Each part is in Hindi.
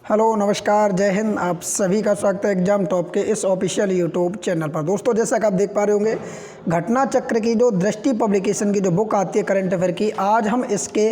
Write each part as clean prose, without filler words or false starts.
हेलो नमस्कार जय हिंद। आप सभी का स्वागत है एग्जाम टॉप के इस ऑफिशियल यूट्यूब चैनल पर। दोस्तों जैसा कि आप देख पा रहे होंगे, घटना चक्र की जो दृष्टि पब्लिकेशन की जो बुक आती है करंट अफेयर की, आज हम इसके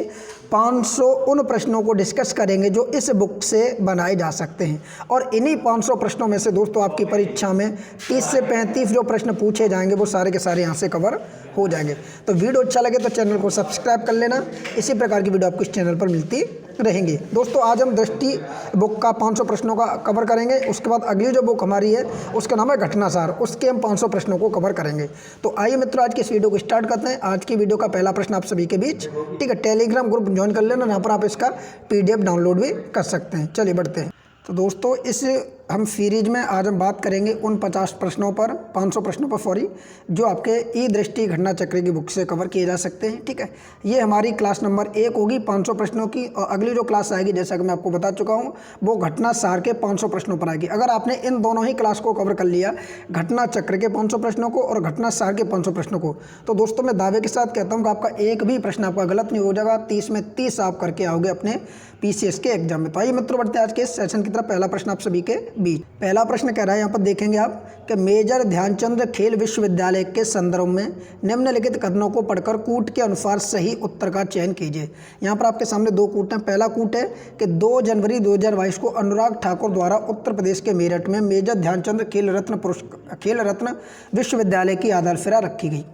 500 उन प्रश्नों को डिस्कस करेंगे जो इस बुक से बनाए जा सकते हैं। और इन्हीं 500 प्रश्नों में से दोस्तों आपकी परीक्षा में 30 से 35 जो प्रश्न पूछे जाएंगे वो सारे के सारे यहाँ से कवर हो जाएंगे। तो वीडियो अच्छा लगे तो चैनल को सब्सक्राइब कर लेना। इसी प्रकार की वीडियो आपको इस चैनल पर मिलती रहेंगी। दोस्तों आज हम दृष्टि बुक का 500 प्रश्नों का कवर करेंगे। उसके बाद अगली जो बुक हमारी है उसका नाम है घटनासार, उसके हम 500 प्रश्नों को कवर करेंगे। तो आइए मित्रों आज की इस वीडियो को स्टार्ट करते हैं। आज की वीडियो का पहला प्रश्न आप सभी के बीच, ठीक है, टेलीग्राम ग्रुप ज्वाइन कर लेना, यहाँ पर आप इसका PDF डाउनलोड भी कर सकते हैं। चलिए बढ़ते हैं। तो दोस्तों इस हम सीरीज में आज हम बात करेंगे उन 50 प्रश्नों पर, 500 प्रश्नों पर सॉरी, जो आपके ई दृष्टि घटना चक्र की बुक से कवर किए जा सकते हैं। ठीक है, ये हमारी क्लास नंबर 1 होगी 500 प्रश्नों की। और अगली जो क्लास आएगी, जैसा कि मैं आपको बता चुका हूँ, वो घटना सार के 500 प्रश्नों पर आएगी। अगर आपने इन दोनों ही क्लास को कवर कर लिया, घटना चक्र के 500 प्रश्नों को और घटना सार के 500 प्रश्नों को, तो दोस्तों मैं दावे के साथ कहता हूँ कि आपका एक भी प्रश्न आपका गलत नहीं हो जाएगा। 30 में 30 आप करके आओगे अपने PCS के एग्जाम में। तो आइए मित्रों बढ़ते हैं आज के इस सेशन की तरफ। पहला प्रश्न आप सभी के बीच, पहला प्रश्न कह रहा है, यहाँ पर देखेंगे आप कि मेजर ध्यानचंद खेल विश्वविद्यालय के संदर्भ में निम्नलिखित कथनों को पढ़कर कूट के अनुसार सही उत्तर का चयन कीजिए। यहाँ पर आपके सामने दो कूट हैं। पहला कूट है कि 2 जनवरी 2022 को अनुराग ठाकुर द्वारा उत्तर प्रदेश के मेरठ में मेजर ध्यानचंद खेल रत्न विश्वविद्यालय की आधारशिला रखी गई।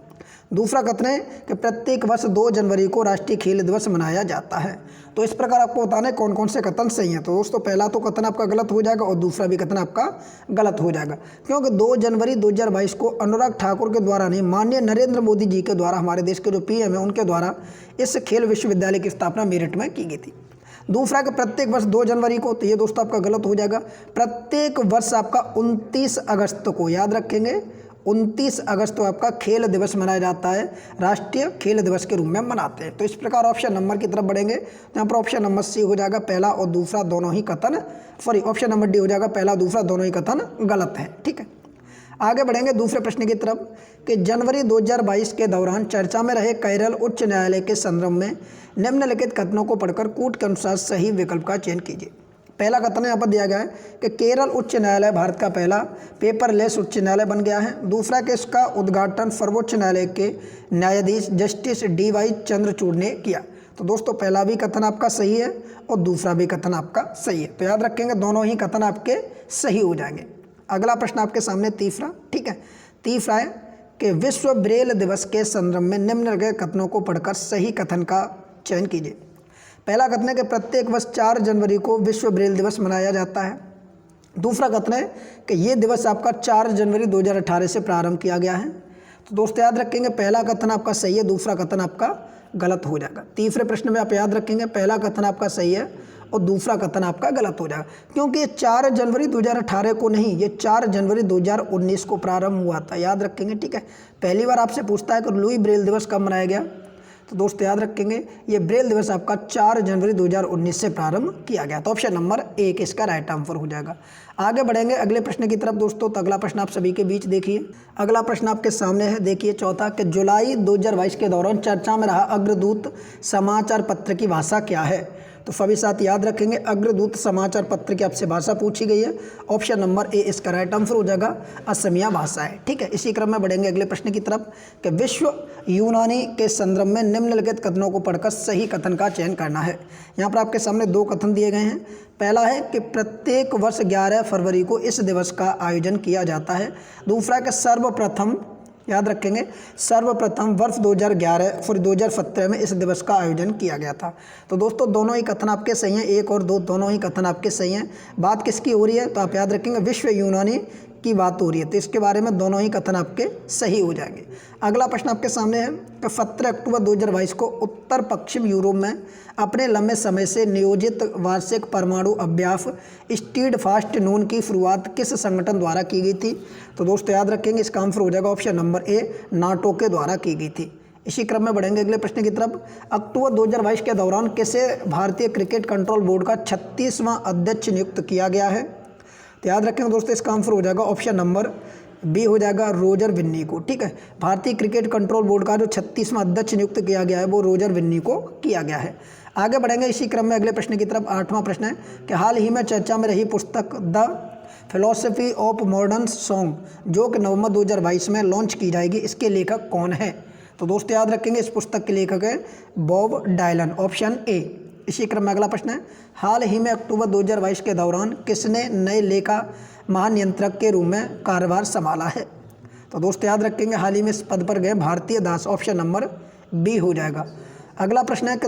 दूसरा कथन है कि प्रत्येक वर्ष 2 जनवरी को राष्ट्रीय खेल दिवस मनाया जाता है। तो इस प्रकार आपको बताना है कौन कौन से कथन सही हैं। तो दोस्तों पहला तो कथन आपका गलत हो जाएगा और दूसरा भी कथन आपका गलत हो जाएगा, क्योंकि 2 जनवरी 2022 को अनुराग ठाकुर के द्वारा नहीं, माननीय नरेंद्र मोदी जी के द्वारा, हमारे देश के जो PM है उनके द्वारा इस खेल विश्वविद्यालय की स्थापना मेरठ में की गई थी। दूसरा कि प्रत्येक वर्ष 2 जनवरी को, तो ये दोस्तों आपका गलत हो जाएगा। प्रत्येक वर्ष आपका 29 अगस्त को, याद रखेंगे 29 अगस्त को आपका खेल दिवस मनाया जाता है, राष्ट्रीय खेल दिवस के रूप में मनाते हैं। तो इस प्रकार ऑप्शन नंबर की तरफ बढ़ेंगे तो यहाँ पर ऑप्शन नंबर C हो जाएगा, पहला और दूसरा दोनों ही कथन, सॉरी ऑप्शन नंबर D हो जाएगा, पहला दूसरा दोनों ही कथन गलत है। ठीक है, आगे बढ़ेंगे दूसरे प्रश्न की तरफ कि जनवरी 2022 के दौरान चर्चा में रहे केरल उच्च न्यायालय के संदर्भ में निम्नलिखित कथनों को पढ़कर कूट के अनुसार सही विकल्प का चयन कीजिए। पहला कथन यहाँ पर दिया गया है कि केरल उच्च न्यायालय भारत का पहला पेपरलेस उच्च न्यायालय बन गया है। दूसरा कि इसका उद्घाटन सर्वोच्च न्यायालय के न्यायाधीश जस्टिस DY चंद्रचूड़ ने किया। तो दोस्तों पहला भी कथन आपका सही है और दूसरा भी कथन आपका सही है। तो याद रखेंगे दोनों ही कथन आपके सही हो जाएंगे। अगला प्रश्न आपके सामने तीसरा, ठीक है, तीसरा है कि विश्व ब्रेल दिवस के संदर्भ में निम्नलिखित कथनों को पढ़कर सही कथन का चयन कीजिए। पहला कथन है कि प्रत्येक वर्ष 4 जनवरी को विश्व ब्रेल दिवस मनाया जाता है। दूसरा कथन है कि ये दिवस आपका 4 जनवरी 2018 से प्रारंभ किया गया है। तो दोस्तों याद रखेंगे पहला कथन आपका सही है, दूसरा कथन आपका गलत हो जाएगा। तीसरे प्रश्न में आप याद रखेंगे पहला कथन आपका सही है और दूसरा कथन आपका गलत हो जाएगा, क्योंकि ये 4 जनवरी 2018 को नहीं, ये 4 जनवरी 2019 को प्रारंभ हुआ था। याद रखेंगे, ठीक है। पहली बार आपसे पूछता है कि लुई ब्रेल दिवस कब मनाया गया, तो दोस्तों याद रखेंगे ये ब्रेल दिवस आपका 4 जनवरी 2019 से प्रारंभ किया गया। तो ऑप्शन नंबर 1 इसका राइट आंसर हो जाएगा। आगे बढ़ेंगे अगले प्रश्न की तरफ दोस्तों। तो अगला प्रश्न आप सभी के बीच देखिए, अगला प्रश्न आपके सामने है, देखिए चौथा कि जुलाई 2022 के दौरान चर्चा में रहा अग्रदूत समाचार पत्र की भाषा क्या है। तो सभी साथ याद रखेंगे अग्रदूत समाचार पत्र की आपसे भाषा पूछी गई है। ऑप्शन नंबर A इसका राइट आंसर हो जाएगा, असमिया भाषा है। ठीक है, इसी क्रम में बढ़ेंगे अगले प्रश्न की तरफ कि विश्व यूनानी के संदर्भ में निम्नलिखित कथनों को पढ़कर सही कथन का चयन करना है। यहाँ पर आपके सामने 2 कथन दिए गए हैं। पहला है कि प्रत्येक वर्ष 11 फरवरी को इस दिवस का आयोजन किया जाता है। दूसरा है कि सर्वप्रथम, याद रखेंगे सर्वप्रथम वर्ष 2017 में इस दिवस का आयोजन किया गया था। तो दोस्तों दोनों ही कथन आपके सही हैं, 1 और 2 दोनों ही कथन आपके सही हैं। बात किसकी हो रही है, तो आप याद रखेंगे विश्व यूनानी की बात हो रही है, तो इसके बारे में दोनों ही कथन आपके सही हो जाएंगे। अगला प्रश्न आपके सामने है कि 17 अक्टूबर 2022 को उत्तर पश्चिम यूरोप में अपने लंबे समय से नियोजित वार्षिक परमाणु अभ्यास स्टीडफास्ट नून की शुरुआत किस संगठन द्वारा की गई थी। तो दोस्तों याद रखेंगे इसका आंसर हो जाएगा ऑप्शन नंबर A, नाटो के द्वारा की गई थी। इसी क्रम में बढ़ेंगे अगले प्रश्न की तरफ। अक्टूबर 2022 के दौरान किसे भारतीय क्रिकेट कंट्रोल बोर्ड का 36वां अध्यक्ष नियुक्त किया गया है। तो याद रखेंगे दोस्तों इसका आंसर हो जाएगा ऑप्शन नंबर B हो जाएगा, रोजर विन्नी को। ठीक है, भारतीय क्रिकेट कंट्रोल बोर्ड का जो 36वां अध्यक्ष नियुक्त किया गया है वो रोजर विन्नी को किया गया है। आगे बढ़ेंगे इसी क्रम में अगले प्रश्न की तरफ। 8वां प्रश्न है कि हाल ही में चर्चा में रही पुस्तक the philosophy of modern song जो कि नवंबर 2022 में लॉन्च की जाएगी, इसके लेखक कौन है? तो दोस्तों याद रखेंगे इस पुस्तक के लेखक है बॉब डायलन, ऑप्शन ए। इसी क्रम में अगला प्रश्न है हाल ही में अक्टूबर 2022 के दौरान किसने नए लेखा महानियंत्रक के रूप में कार्यभार संभाला है? तो दोस्तों याद रखेंगे हाल ही में इस पद पर गए भारतीय दास, ऑप्शन नंबर बी हो जाएगा। अगला प्रश्न है कि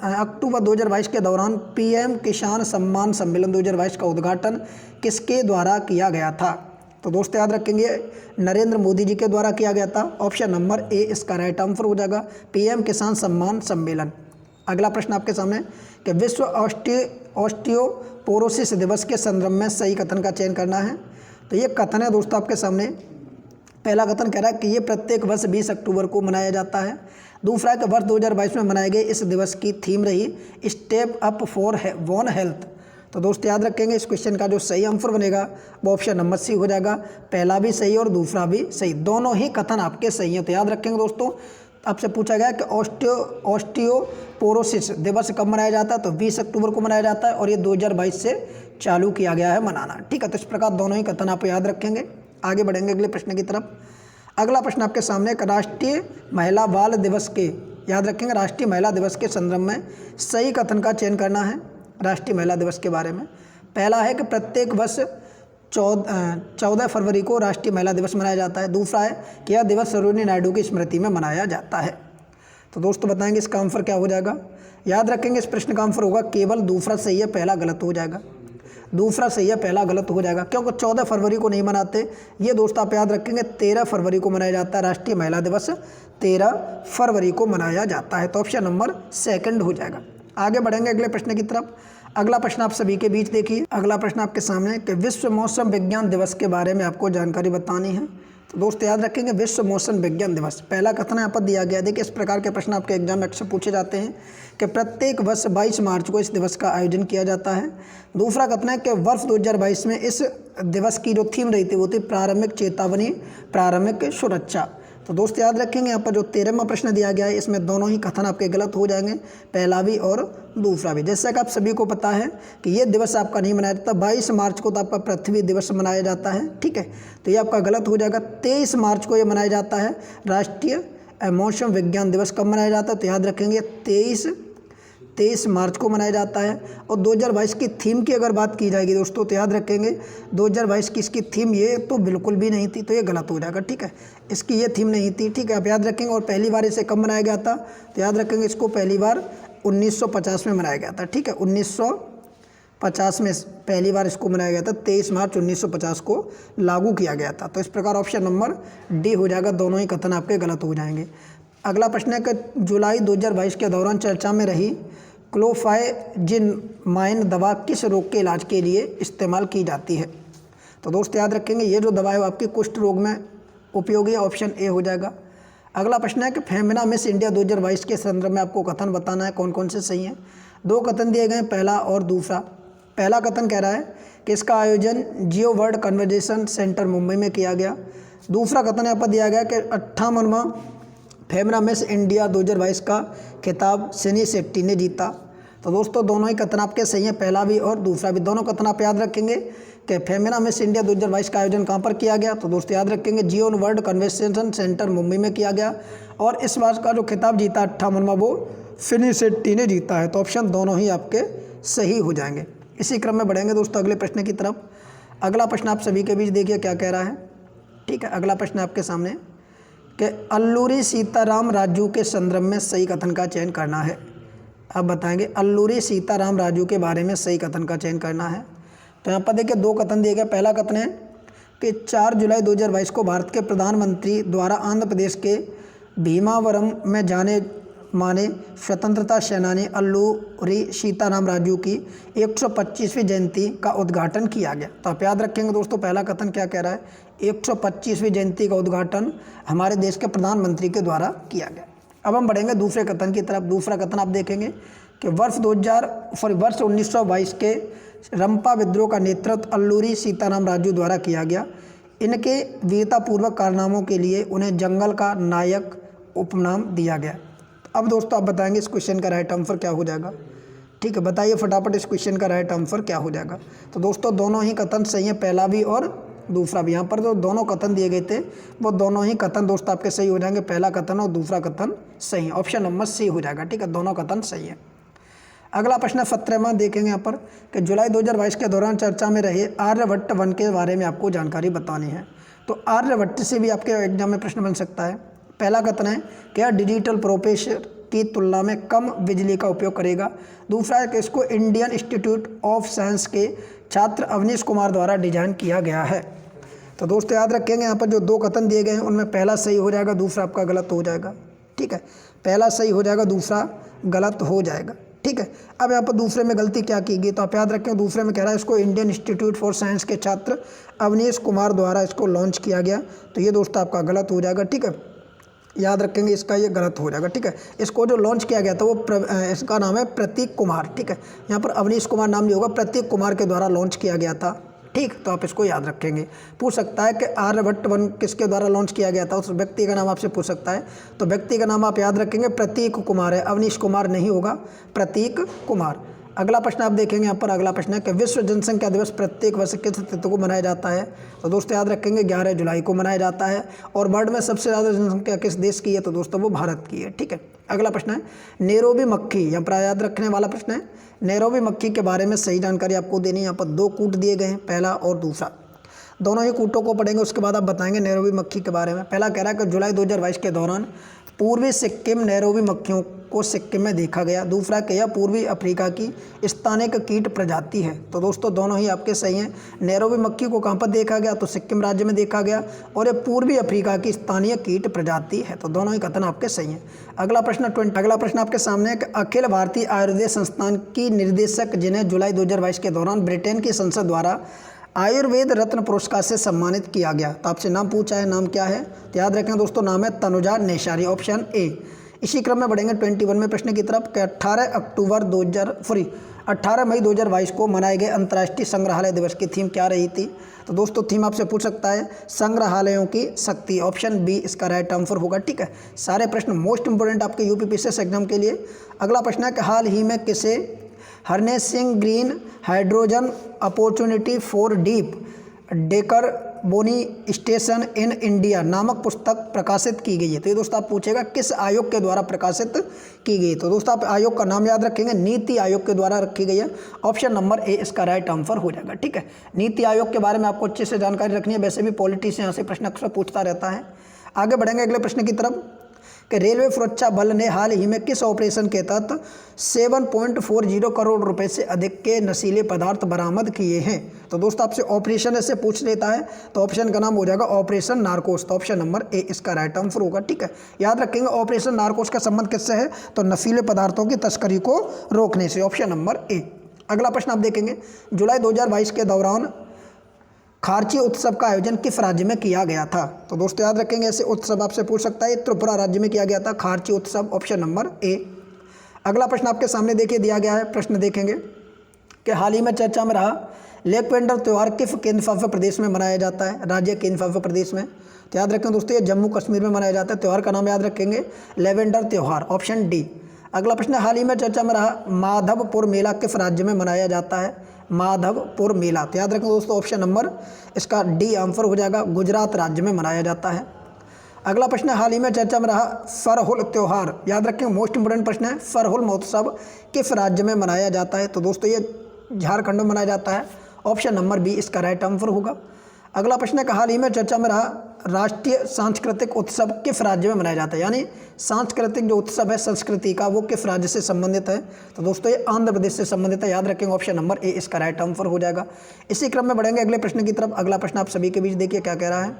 अक्टूबर 2022 के दौरान पीएम किसान सम्मान सम्मेलन 2022 का उद्घाटन किसके द्वारा किया गया था? तो दोस्तों याद रखेंगे नरेंद्र मोदी जी के द्वारा किया गया था, ऑप्शन नंबर ए इसका राइट आंसर हो जाएगा, पीएम किसान सम्मान सम्मेलन। अगला प्रश्न आपके सामने कि विश्व ऑस्टियोपोरोसिस दिवस के संदर्भ में सही कथन का चयन करना है। तो ये कथन है दोस्तों आपके सामने। पहला कथन कह रहा है कि ये प्रत्येक वर्ष 20 अक्टूबर को मनाया जाता है। दूसरा है कि वर्ष 2022 में मनाए गए इस दिवस की थीम रही step up for one health. तो दोस्तों याद रखेंगे इस क्वेश्चन का जो सही आंसर बनेगा वो ऑप्शन नंबर सी हो जाएगा। पहला भी सही और दूसरा भी सही, दोनों ही कथन आपके सही हैं। तो याद रखेंगे दोस्तों आपसे पूछा गया कि ऑस्टियोपोरोसिस दिवस कब मनाया जाता है? तो 20 अक्टूबर को मनाया जाता है और ये 2022 से चालू किया गया है मनाना। ठीक है, तो इस प्रकार दोनों ही कथन आप याद रखेंगे। आगे बढ़ेंगे अगले प्रश्न की तरफ। अगला प्रश्न आपके सामने राष्ट्रीय महिला बाल दिवस के, याद रखेंगे राष्ट्रीय महिला दिवस के संदर्भ में सही कथन का चयन करना है। राष्ट्रीय महिला दिवस के बारे में पहला है कि प्रत्येक वर्ष 14 फरवरी को राष्ट्रीय महिला दिवस मनाया जाता है। दूसरा है कि यह दिवस सरोजिनी नायडू की स्मृति में मनाया जाता है। तो दोस्तों बताएंगे इसका आंसर क्या हो जाएगा। याद रखेंगे इस प्रश्न का आंसर होगा केवल दूसरा सही है, पहला गलत हो जाएगा। दूसरा सही है, पहला गलत हो जाएगा, क्योंकि 14 फरवरी को नहीं मनाते। ये दोस्त आप याद रखेंगे 13 फरवरी को मनाया जाता है। राष्ट्रीय महिला दिवस 13 फरवरी को मनाया जाता है। तो ऑप्शन नंबर सेकंड हो जाएगा। आगे बढ़ेंगे अगले प्रश्न की तरफ। अगला प्रश्न आप सभी के बीच देखिए। अगला प्रश्न आपके सामने कि विश्व मौसम विज्ञान दिवस के बारे में आपको जानकारी बतानी है। तो दोस्तों याद रखेंगे विश्व मौसम विज्ञान दिवस, पहला कथन यहाँ पर दिया गया है। देखिए इस प्रकार के प्रश्न आपके एग्जाम में अक्सर पूछे जाते हैं कि प्रत्येक वर्ष 22 मार्च को इस दिवस का आयोजन किया जाता है। दूसरा कथन है कि वर्ष 2022 में इस दिवस की जो थीम रही थी वो थी प्रारंभिक चेतावनी, प्रारंभिक सुरक्षा। तो दोस्त याद रखेंगे यहाँ पर जो 13वां प्रश्न दिया गया है इसमें दोनों ही कथन आपके गलत हो जाएंगे, पहला भी और दूसरा भी। जैसा कि आप सभी को पता है कि ये दिवस आपका नहीं मनाया जाता। 22 मार्च को तो आपका पृथ्वी दिवस मनाया जाता है, ठीक है, तो ये आपका गलत हो जाएगा। 23 मार्च को ये मनाया जाता है राष्ट्रीय मौसम विज्ञान दिवस। कब मनाया जाता है? तो याद रखेंगे 23 मार्च को मनाया जाता है। और 2022 की थीम की अगर बात की जाएगी दोस्तों तो याद रखेंगे 2022 की इसकी थीम ये तो बिल्कुल भी नहीं थी, तो ये गलत हो जाएगा। ठीक है, इसकी ये थीम नहीं थी। ठीक है, आप याद रखेंगे। और पहली बार इसे कब मनाया गया था? तो याद रखेंगे इसको पहली बार 1950 में मनाया गया था। ठीक है, 1950 में पहली बार इसको मनाया गया था। 23 मार्च 1950 को लागू किया गया था। तो इस प्रकार ऑप्शन नंबर डी हो जाएगा। दोनों ही कथन आपके गलत हो जाएंगे। अगला प्रश्न है कि जुलाई 2022 के दौरान चर्चा में रही क्लोफाइजिमाइन दवा किस रोग के इलाज के लिए इस्तेमाल की जाती है? तो दोस्त याद रखेंगे ये जो दवा है वो आपकी कुष्ठ रोग में उपयोगी है, ऑप्शन ए हो जाएगा। अगला प्रश्न है कि फेमिना मिस इंडिया 2022 के संदर्भ में आपको कथन बताना है कौन कौन से सही हैं। दो कथन दिए गए हैं, पहला और दूसरा। पहला कथन कह रहा है कि इसका आयोजन जियो वर्ल्ड कन्वर्जेशन सेंटर मुंबई में किया गया। दूसरा कथन यहाँ पर दिया गया कि 58वां फेमिना मिस इंडिया 2022 का खिताब सिनी शेट्टी ने जीता। तो दोस्तों दोनों ही कथन आपके सही हैं, पहला भी और दूसरा भी। दोनों कथन आप याद रखेंगे कि फेमिना मिस इंडिया 2022 का आयोजन कहाँ पर किया गया? तो दोस्तों याद रखेंगे जियो वर्ल्ड कन्वेंशन सेंटर मुंबई में किया गया। और इस बार का जो खिताब जीता 58वां वो सिनी शेट्टी ने जीता है। तो ऑप्शन दोनों ही आपके सही हो जाएंगे। इसी क्रम में बढ़ेंगे दोस्तों अगले प्रश्न की तरफ। अगला प्रश्न आप सभी के बीच देखिए क्या कह रहा है। ठीक है, अगला प्रश्न आपके सामने कि अल्लूरी सीताराम राजू के संदर्भ में सही कथन का चयन करना है। अब बताएंगे अल्लूरी सीताराम राजू के बारे में सही कथन का चयन करना है। तो यहाँ पर देखिए दो कथन दिए गए। पहला कथन है कि 4 जुलाई 2022 को भारत के प्रधानमंत्री द्वारा आंध्र प्रदेश के भीमावरम में जाने माने स्वतंत्रता सेनानी अल्लूरी सीताराम राजू की 125वीं जयंती का उद्घाटन किया गया। तो आप याद रखेंगे दोस्तों पहला कथन क्या कह रहा है? 125वीं जयंती का उद्घाटन हमारे देश के प्रधानमंत्री के द्वारा किया गया। अब हम बढ़ेंगे दूसरे कथन की तरफ। दूसरा कथन आप देखेंगे कि वर्ष 1922 के रंपा विद्रोह का नेतृत्व अल्लूरी सीताराम राजू द्वारा किया गया। इनके वीरतापूर्वक कारनामों के लिए उन्हें जंगल का नायक उपनाम दिया गया। अब दोस्तों आप बताएंगे इस क्वेश्चन का राइट आंसर क्या हो जाएगा। ठीक है, बताइए फटाफट इस क्वेश्चन का राइट आंसर क्या हो जाएगा। तो दोस्तों दोनों ही कथन सही है, पहला भी और दूसरा भी। यहाँ पर जो दोनों कथन दिए गए थे वो दोनों ही कथन दोस्तों आपके सही हो जाएंगे, पहला कथन और दूसरा कथन सही है। ऑप्शन नंबर सी हो जाएगा। ठीक है, दोनों कथन सही है। अगला प्रश्न है 17वां, देखेंगे यहाँ पर कि जुलाई 2022 के दौरान चर्चा में रहे आर्यभट्ट वन के बारे में आपको जानकारी बतानी है। तो आर्यभट्ट से भी आपके एग्जाम में प्रश्न बन सकता है। पहला कथन है क्या डिजिटल प्रोफेसर की तुलना में कम बिजली का उपयोग करेगा। दूसरा है कि इसको इंडियन इंस्टीट्यूट ऑफ साइंस के छात्र अवनीश कुमार द्वारा डिजाइन किया गया है। तो दोस्तों याद रखेंगे यहाँ पर जो दो कथन दिए गए हैं उनमें पहला सही हो जाएगा, दूसरा आपका गलत हो जाएगा। ठीक है, पहला सही हो जाएगा, दूसरा गलत हो जाएगा। ठीक है, अब यहाँ पर दूसरे में गलती क्या की गई, तो आप याद रखें दूसरे में कह रहा है इसको इंडियन इंस्टीट्यूट फॉर साइंस के छात्र अवनीश कुमार द्वारा इसको लॉन्च किया गया, तो ये दोस्तों आपका गलत हो जाएगा। ठीक है, याद रखेंगे इसका ये गलत हो जाएगा। ठीक है, इसको जो लॉन्च किया गया था वो इसका नाम है प्रतीक कुमार। ठीक है, यहाँ पर अवनीश कुमार नाम नहीं होगा, प्रतीक कुमार के द्वारा लॉन्च किया गया था। ठीक, तो आप इसको याद रखेंगे। पूछ सकता है कि आर्यभट्ट वन किसके द्वारा लॉन्च किया गया था, उस व्यक्ति का नाम आपसे पूछ सकता है। तो व्यक्ति का नाम आप याद रखेंगे प्रतीक कुमार है, अवनीश कुमार नहीं होगा, प्रतीक कुमार। अगला प्रश्न आप देखेंगे यहाँ पर, अगला प्रश्न है कि विश्व जनसंख्या दिवस प्रत्येक वर्ष किस तिथि को मनाया जाता है। तो दोस्तों याद रखेंगे 11 जुलाई को मनाया जाता है। और वर्ल्ड में सबसे ज़्यादा जनसंख्या किस देश की है, तो दोस्तों वो भारत की है। ठीक है, अगला प्रश्न है नैरोबी मक्खी, यहाँ पर याद रखने वाला प्रश्न है नैरोबी मक्खी के बारे में सही जानकारी आपको देनी है। यहाँ पर दो कूट दिए गए हैं, पहला और दूसरा, दोनों ही कूटों को पढ़ेंगे, उसके बाद आप बताएंगे नैरोबी मक्खी के बारे में। पहला कह रहा है कि जुलाई 2022 के दौरान पूर्वी सिक्किम नैरोबी मक्खियों को सिक्किम में देखा गया। दूसरा कि यह पूर्वी अफ्रीका की स्थानिक कीट प्रजाति है। तो दोस्तों दोनों ही आपके सही हैं। नैरोबी मक्खी को कहाँ पर देखा गया, तो सिक्किम राज्य में देखा गया, और यह पूर्वी अफ्रीका की स्थानीय कीट प्रजाति है। तो दोनों ही कथन आपके सही हैं। अगला प्रश्न आपके सामने है कि अखिल भारतीय आयुर्वेद संस्थान की निर्देशक जिन्हें जुलाई 2022 के दौरान ब्रिटेन की संसद द्वारा आयुर्वेद रत्न पुरस्कार से सम्मानित किया गया। तो आपसे नाम पूछा है, नाम क्या है, तो याद रखें दोस्तों नाम है तनुजा नेसारी, ऑप्शन ए। इसी क्रम में बढ़ेंगे 21वें प्रश्न की तरफ कि 18 मई 2022 को मनाए गए अंतर्राष्ट्रीय संग्रहालय दिवस की थीम क्या रही थी। तो दोस्तों थीम आपसे पूछ सकता है संग्रहालयों की शक्ति, ऑप्शन बी इसका राइट आंसर होगा। ठीक है, सारे प्रश्न मोस्ट इंपोर्टेंट आपके यूपीपीसीएस एग्जाम के लिए। अगला प्रश्न है कि हाल ही में किसे harnessing green hydrogen opportunity for deep decarbonisation in India नामक पुस्तक प्रकाशित की गई है। तो ये दोस्तों आप पूछेगा किस आयोग के द्वारा प्रकाशित की गई है। तो दोस्तों आप आयोग का नाम याद रखेंगे, नीति आयोग के द्वारा रखी गई है, ऑप्शन नंबर ए इसका राइट आंसर हो जाएगा। ठीक है, नीति आयोग के बारे में आपको अच्छे से जानकारी रखनी है, वैसे भी पॉलिटिशियन यहाँ से प्रश्न अक्सर पूछता रहता है। आगे बढ़ेंगे अगले प्रश्न की तरफ कि रेलवे सुरक्षा बल ने हाल ही में किस ऑपरेशन के तहत 7.40 करोड़ रुपए से अधिक के नशीले पदार्थ बरामद किए हैं। तो दोस्तों आपसे ऑपरेशन ऐसे पूछ लेता है तो ऑप्शन का नाम हो जाएगा ऑपरेशन नारकोस। तो ऑप्शन नंबर ए इसका राइट आंसर होगा। ठीक है, याद रखेंगे ऑपरेशन नारकोस का संबंध किससे है, तो नशीले पदार्थों की तस्करी को रोकने से, ऑप्शन नंबर ए। अगला प्रश्न आप देखेंगे जुलाई 2022 के दौरान खारची उत्सव का आयोजन किस राज्य में किया गया था। तो दोस्तों याद रखेंगे ऐसे उत्सव आपसे पूछ सकता है, त्रिपुरा राज्य में किया गया था खारची उत्सव, ऑप्शन नंबर ए। अगला प्रश्न आपके सामने देखिए दिया गया है, प्रश्न देखेंगे कि हाल ही में चर्चा में रहा लेकवेंडर त्यौहार किस केंद्रशासित प्रदेश में मनाया जाता है, राज्य केंद्रशासित प्रदेश में। तो याद रखें दोस्तों ये जम्मू कश्मीर में मनाया जाता है। त्यौहार का नाम याद रखेंगे लेवेंडर त्यौहार, ऑप्शन डी। अगला प्रश्न हाल ही में चर्चा में रहा माधवपुर मेला किस राज्य में मनाया जाता है, माधवपुर मेला। तो याद रखें दोस्तों ऑप्शन नंबर इसका डी आंसर हो जाएगा, गुजरात राज्य में मनाया जाता है। अगला प्रश्न हाल ही में चर्चा में रहा सरहुल त्यौहार, याद रखें मोस्ट इंपोर्टेंट प्रश्न है, सरहुल महोत्सव किस राज्य में मनाया जाता है। तो दोस्तों ये झारखंड में मनाया जाता है, ऑप्शन नंबर बी इसका राइट आंसर होगा। अगला प्रश्न है हाल ही में चर्चा में रहा राष्ट्रीय सांस्कृतिक उत्सव किस राज्य में मनाया जाता है, यानी सांस्कृतिक जो उत्सव है संस्कृति का वो किस राज्य से संबंधित है। तो दोस्तों ये आंध्र प्रदेश से संबंधित है, याद रखेंगे ऑप्शन नंबर ए इसका राइट आंसर हो जाएगा। इसी क्रम में बढ़ेंगे अगले प्रश्न की तरफ। अगला प्रश्न आप सभी के बीच देखिए क्या कह रहा है,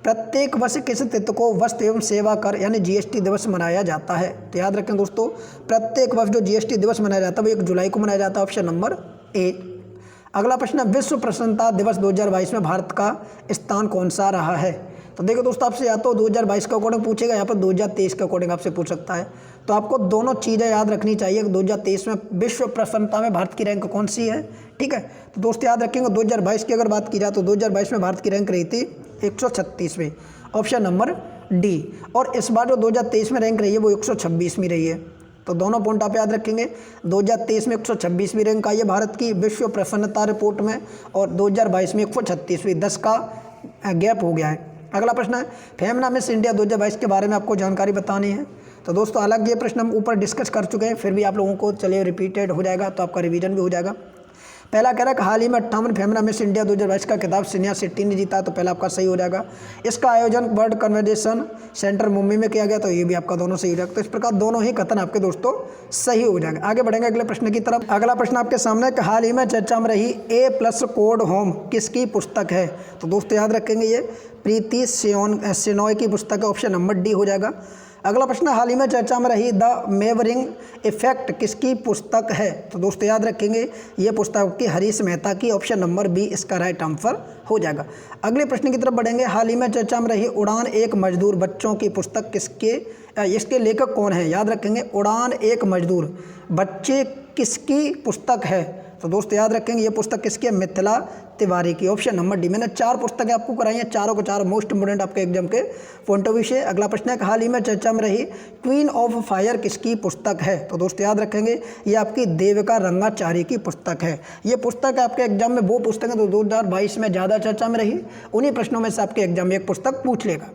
प्रत्येक वर्ष किस तिथि को वस्तु एवं सेवा कर यानी जीएसटी दिवस मनाया जाता है। तो याद रखें दोस्तों प्रत्येक वर्ष जो जीएसटी दिवस मनाया जाता है वो 1 जुलाई को मनाया जाता है, ऑप्शन नंबर ए। अगला प्रश्न विश्व प्रसन्नता दिवस 2022 में भारत का स्थान कौन सा रहा है। तो देखो दोस्तों आपसे या तो 2022 के अकॉर्डिंग पूछेगा, यहाँ पर 2023 के अकॉर्डिंग आपसे पूछ सकता है। तो आपको दोनों चीज़ें याद रखनी चाहिए कि 2023 में विश्व प्रसन्नता में भारत की रैंक कौन सी है। ठीक है, तो दोस्तों याद रखेंगे 2022 की अगर बात की जाए तो 2022 में भारत की रैंक रही थी 136वीं, ऑप्शन नंबर डी। और इस बार जो 2023 में रैंक रही है वो 126वीं रही है। तो दोनों पॉइंट आप याद रखेंगे। 2023 में 126वीं रैंक आई है भारत की विश्व प्रसन्नता रिपोर्ट में, और 2022 में 136वीं, 10 का गैप हो गया है। अगला प्रश्न है फेमना मिस इंडिया 2022 के बारे में आपको जानकारी बतानी है। तो दोस्तों हालांकि ये प्रश्न हम ऊपर डिस्कस कर चुके हैं, फिर भी आप लोगों को चलिए रिपीटेड हो जाएगा तो आपका रिवीजन भी हो जाएगा। पहला कह रहा है कि हाल ही में 58 फेमना मिस इंडिया 2022 का खिताब स्नेहा शेट्टी ने जीता, तो पहला आपका सही हो जाएगा। इसका आयोजन वर्ल्ड कन्वेंशन सेंटर मुंबई में किया गया, तो ये भी आपका दोनों सही हो जाएगा। तो इस प्रकार दोनों ही कथन आपके दोस्तों सही हो जाएगा। आगे बढ़ेंगे अगले प्रश्न की तरफ। अगला प्रश्न आपके सामने कि हाल ही में चर्चा में रही A+ कोड होम किसकी पुस्तक है। तो दोस्तों याद रखेंगे ये प्रीति शेनॉय की पुस्तक है, ऑप्शन नंबर डी हो जाएगा। अगला प्रश्न हाल ही में चर्चा में रही द मेवरिंग इफेक्ट किसकी पुस्तक है। तो दोस्तों याद रखेंगे ये पुस्तक की हरीश मेहता की, ऑप्शन नंबर बी इसका राइट आंसर हो जाएगा। अगले प्रश्न की तरफ बढ़ेंगे। हाल ही में चर्चा में रही उड़ान एक मजदूर बच्चों की पुस्तक इसके लेखक कौन है। याद रखेंगे उड़ान एक मजदूर बच्चे किसकी पुस्तक है। तो दोस्तों याद रखेंगे ये पुस्तक किसकी है, मिथिला तिवारी की, ऑप्शन नंबर डी। मैंने 4 पुस्तकें आपको कराई हैं, चारों को 4 मोस्ट इंपोर्टेंट आपके एग्जाम के पॉइंट ऑफ व्यू से। अगला प्रश्न है हाल ही में चर्चा में रही क्वीन ऑफ फायर किसकी पुस्तक है। तो दोस्तों याद रखेंगे ये आपकी देविका रंगाचारी की पुस्तक है। ये पुस्तक आपके एग्जाम में वो पुस्तक है तो 2022 में ज़्यादा चर्चा में रही, उन्हीं प्रश्नों में से आपके एग्जाम में एक पुस्तक पूछ लेगा।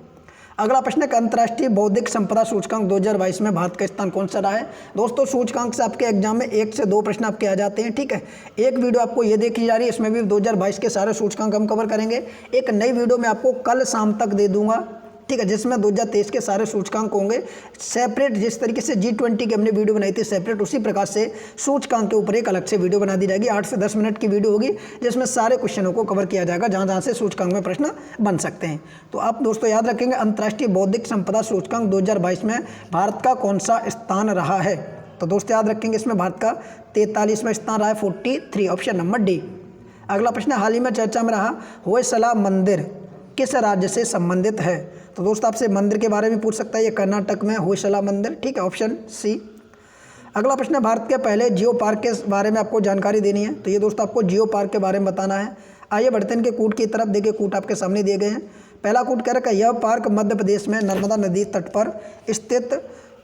अगला प्रश्न है अंतर्राष्ट्रीय बौद्धिक संपदा सूचकांक 2022 में भारत का स्थान कौन सा रहा है। दोस्तों सूचकांक से आपके एग्जाम में 1 से 2 प्रश्न आपके आ जाते हैं, ठीक है। एक वीडियो आपको ये देखी जा रही है, इसमें भी 2022 के सारे सूचकांक हम कवर करेंगे। एक नई वीडियो मैं आपको कल शाम तक दे दूंगा, ठीक है, जिसमें 2023 के सारे सूचकांक होंगे सेपरेट। जिस तरीके से G20 की हमने वीडियो बनाई थी सेपरेट, उसी प्रकार से सूचकांक के ऊपर एक अलग से वीडियो बना दी जाएगी। 8 से 10 मिनट की वीडियो होगी जिसमें सारे क्वेश्चनों को कवर किया जाएगा जहाँ जहाँ से सूचकांक में प्रश्न बन सकते हैं। तो आप दोस्तों याद रखेंगे अंतर्राष्ट्रीय बौद्धिक संपदा सूचकांक 2022 में भारत का कौन सा स्थान रहा है। तो दोस्तों याद रखेंगे इसमें भारत का 43वां स्थान रहा है, 43, ऑप्शन नंबर डी। अगला प्रश्न हाल ही में चर्चा में रहा होयसला मंदिर किस राज्य से संबंधित है। तो दोस्तों आपसे मंदिर के बारे में पूछ सकता है, ये कर्नाटक में होयसला मंदिर, ठीक है, ऑप्शन सी। अगला प्रश्न है भारत के पहले जियो पार्क के बारे में आपको जानकारी देनी है। तो ये दोस्तों आपको जियो पार्क के बारे में बताना है। आइए बढ़ते हैं इनके कूट की तरफ। देखिए कूट आपके सामने दिए गए हैं। पहला कूट कह रहा है यह पार्क मध्य प्रदेश में नर्मदा नदी तट पर स्थित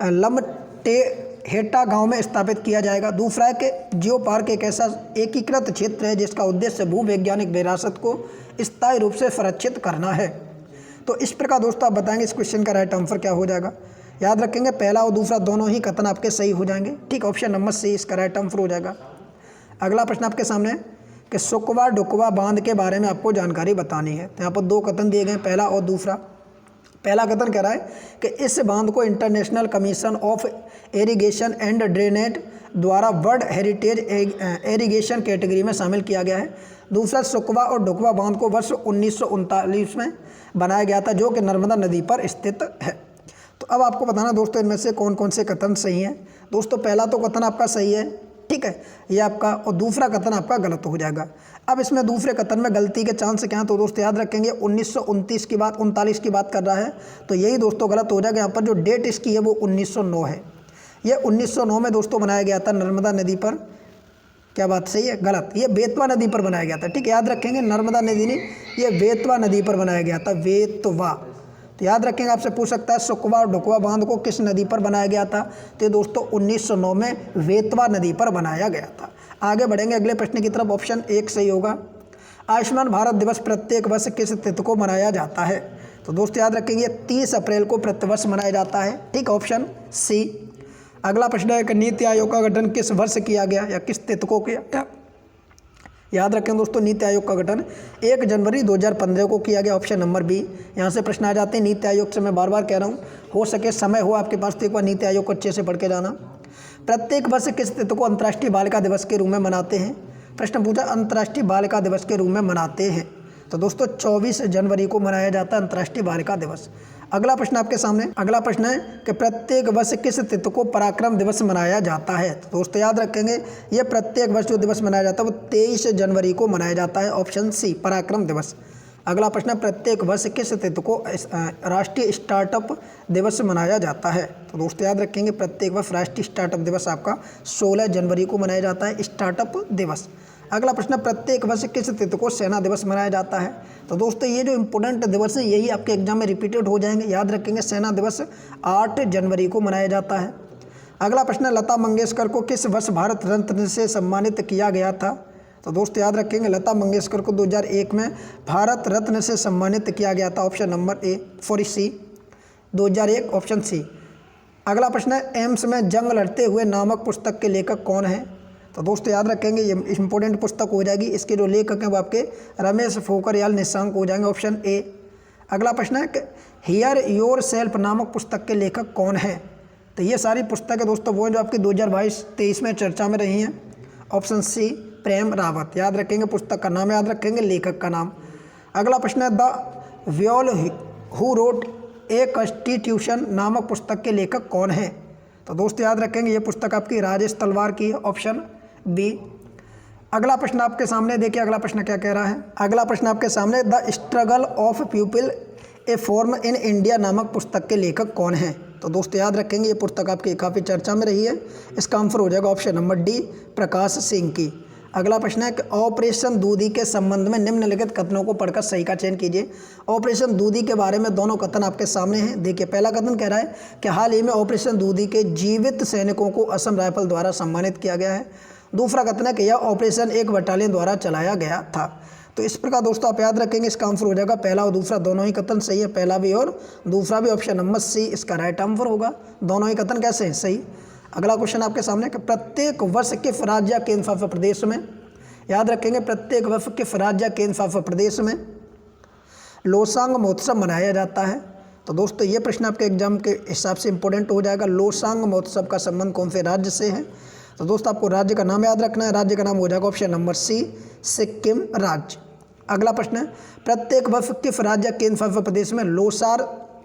लमटेहेटा गांव में स्थापित किया जाएगा। दूसरा है कि जियो पार्क एक ऐसा एकीकृत क्षेत्र है जिसका उद्देश्य भूवैज्ञानिक विरासत को स्थायी रूप से संरक्षित करना है। तो इस प्रकार दोस्तों आप बताएंगे इस क्वेश्चन का राइट आंसर क्या हो जाएगा। याद रखेंगे पहला और दूसरा दोनों ही कथन आपके सही हो जाएंगे, ठीक, ऑप्शन नंबर सी इसका राइट आंसर हो जाएगा। अगला प्रश्न आपके सामने कि सुकवा डुकवा बांध के बारे में आपको जानकारी बतानी है। तो यहाँ पर 2 कथन दिए गए, पहला और दूसरा। पहला कथन कह रहा है कि इस बांध को international commission of irrigation and drainage द्वारा वर्ल्ड हेरिटेज इरिगेशन कैटेगरी में शामिल किया गया है। दूसरा सुकवा और डुकवा बांध को वर्ष 1939 में बनाया गया था, जो कि नर्मदा नदी पर स्थित है। तो अब आपको बताना दोस्तों इनमें से कौन कौन से कथन सही हैं। दोस्तों पहला तो कथन आपका सही है, ठीक है, ये आपका, और दूसरा कथन आपका गलत हो जाएगा। अब इसमें दूसरे कथन में गलती के चांस क्या हैं, तो दोस्तों याद रखेंगे 1929 की बात 39 की बात कर रहा है, तो यही दोस्तों गलत हो जाएगा। यहाँ पर जो डेट इसकी है वो 1909 है। ये 1909 में दोस्तों बनाया गया था नर्मदा नदी पर। क्या बात सही है, गलत, ये बेतवा नदी पर बनाया गया था, ठीक है, याद रखेंगे नर्मदा नदी नहीं, ये बेतवा नदी पर बनाया गया था, बेतवा। तो याद रखेंगे आपसे पूछ सकता है सुकवा और डुकवा बांध को किस नदी पर बनाया गया था। तो दोस्तों 1909 में बेतवा नदी पर बनाया गया था। आगे बढ़ेंगे अगले प्रश्न की तरफ, ऑप्शन 1 सही होगा। आयुष्मान भारत दिवस प्रत्येक वर्ष किस तिथि को मनाया जाता है। तो दोस्तों याद रखेंगे 30 अप्रैल को प्रतिवर्ष मनाया जाता है, ठीक, ऑप्शन सी। अगला प्रश्न है कि नीति आयोग का गठन किस वर्ष किया गया या किस तिथि को किया गया। याद रखें दोस्तों नीति आयोग का गठन 1 जनवरी 2015 को किया गया, ऑप्शन नंबर बी। यहाँ से प्रश्न आ जाते हैं नीति आयोग से, मैं बार बार कह रहा हूँ, हो सके समय हो आपके पास तो एक बार नीति आयोग को अच्छे से पढ़ के जाना। प्रत्येक वर्ष किस तिथि को अंतर्राष्ट्रीय बालिका दिवस के रूप में मनाते हैं। प्रश्न पूछा अंतर्राष्ट्रीय बालिका दिवस के रूप में मनाते हैं। तो दोस्तों 24 जनवरी को मनाया जाता है अंतर्राष्ट्रीय बालिका दिवस। अगला प्रश्न आपके सामने, अगला प्रश्न है कि प्रत्येक वर्ष किस तिथि को पराक्रम दिवस मनाया जाता है। तो दोस्तों याद रखेंगे ये प्रत्येक वर्ष जो दिवस मनाया जाता है वो 23 जनवरी को मनाया जाता है, ऑप्शन सी पराक्रम दिवस। अगला प्रश्न, प्रत्येक वर्ष किस तिथि को राष्ट्रीय स्टार्टअप दिवस मनाया जाता है। तो दोस्तों याद रखेंगे प्रत्येक वर्ष राष्ट्रीय स्टार्टअप दिवस आपका 16 जनवरी को मनाया जाता है, स्टार्टअप दिवस। अगला प्रश्न, प्रत्येक वर्ष किस तिथि को सेना दिवस मनाया जाता है? तो दोस्तों ये जो इम्पोर्टेंट दिवस है यही आपके एग्जाम में रिपीटेड हो जाएंगे, याद रखेंगे। सेना दिवस 8 जनवरी को मनाया जाता है। अगला प्रश्न, लता मंगेशकर को किस वर्ष भारत रत्न से सम्मानित किया गया था? तो दोस्तों याद रखेंगे, लता मंगेशकर को 2001 में भारत रत्न से सम्मानित किया गया था। Option number A for C 2001, option C. अगला प्रश्न है, एम्स में जंग लड़ते हुए नामक पुस्तक के लेखक कौन है? तो दोस्तों याद रखेंगे ये इंपॉर्टेंट पुस्तक हो जाएगी। इसके जो लेखक हैं वो आपके रमेश पोखरियाल निशंक हो जाएंगे, ऑप्शन ए। अगला प्रश्न है, हियर योर सेल्फ नामक पुस्तक के लेखक कौन है? तो ये सारी पुस्तकें दोस्तों वो हैं जो आपकी 2022-23 में चर्चा में रही हैं। ऑप्शन सी प्रेम रावत, याद रखेंगे पुस्तक का नाम, याद रखेंगे लेखक का नाम। अगला प्रश्न है, द व्योल हु रोट ए कॉन्स्टिट्यूशन नामक पुस्तक के लेखक कौन है? तो दोस्तों याद रखेंगे ये पुस्तक आपकी राजेश तलवार की है, ऑप्शन बी। अगला प्रश्न आपके सामने देखिए, अगला प्रश्न क्या कह रहा है। अगला प्रश्न आपके सामने, the struggle of people A form in India नामक पुस्तक के लेखक कौन है? तो दोस्तों याद रखेंगे ये पुस्तक आपकी काफ़ी चर्चा में रही है। इसका आंसर हो जाएगा option number D Prakash Singh की। अगला प्रश्न है कि ऑपरेशन दूधी के संबंध में निम्नलिखित कथनों को पढ़कर सही का चयन कीजिए। ऑपरेशन दूधी के बारे में दोनों कथन आपके सामने हैं। देखिए पहला कथन कह रहा है कि हाल ही में ऑपरेशन दूधी के जीवित सैनिकों को असम राइफल द्वारा सम्मानित किया गया है। दूसरा कथन है कि यह ऑपरेशन एक बटालियन द्वारा चलाया गया था। तो इस प्रकार दोस्तों आप याद रखेंगे इसका आंसर हो जाएगा पहला और दूसरा दोनों ही कथन सही है, पहला भी और दूसरा भी। ऑप्शन नंबर सी इसका राइट आंसर होगा। दोनों ही कथन कैसे हैं? सही। अगला क्वेश्चन आपके सामने कि प्रत्येक वर्ष किस राज्य केंद्र शासित प्रदेश में, याद रखेंगे प्रत्येक वर्ष किस राज्य केंद्र शासित प्रदेश में लोसांग महोत्सव मनाया जाता है? तो दोस्तों ये प्रश्न आपके एग्जाम के हिसाब से इंपॉर्टेंट हो जाएगा। लोसांग महोत्सव का संबंध कौन से राज्य से है? तो दोस्तों आपको राज्य का नाम याद रखना है। राज्य का नाम हो जाएगा ऑप्शन नंबर सी सिक्किम राज्य। अगला प्रश्न है, प्रत्येक वर्ष किस राज्य केंद्र शासित प्रदेश में लोसार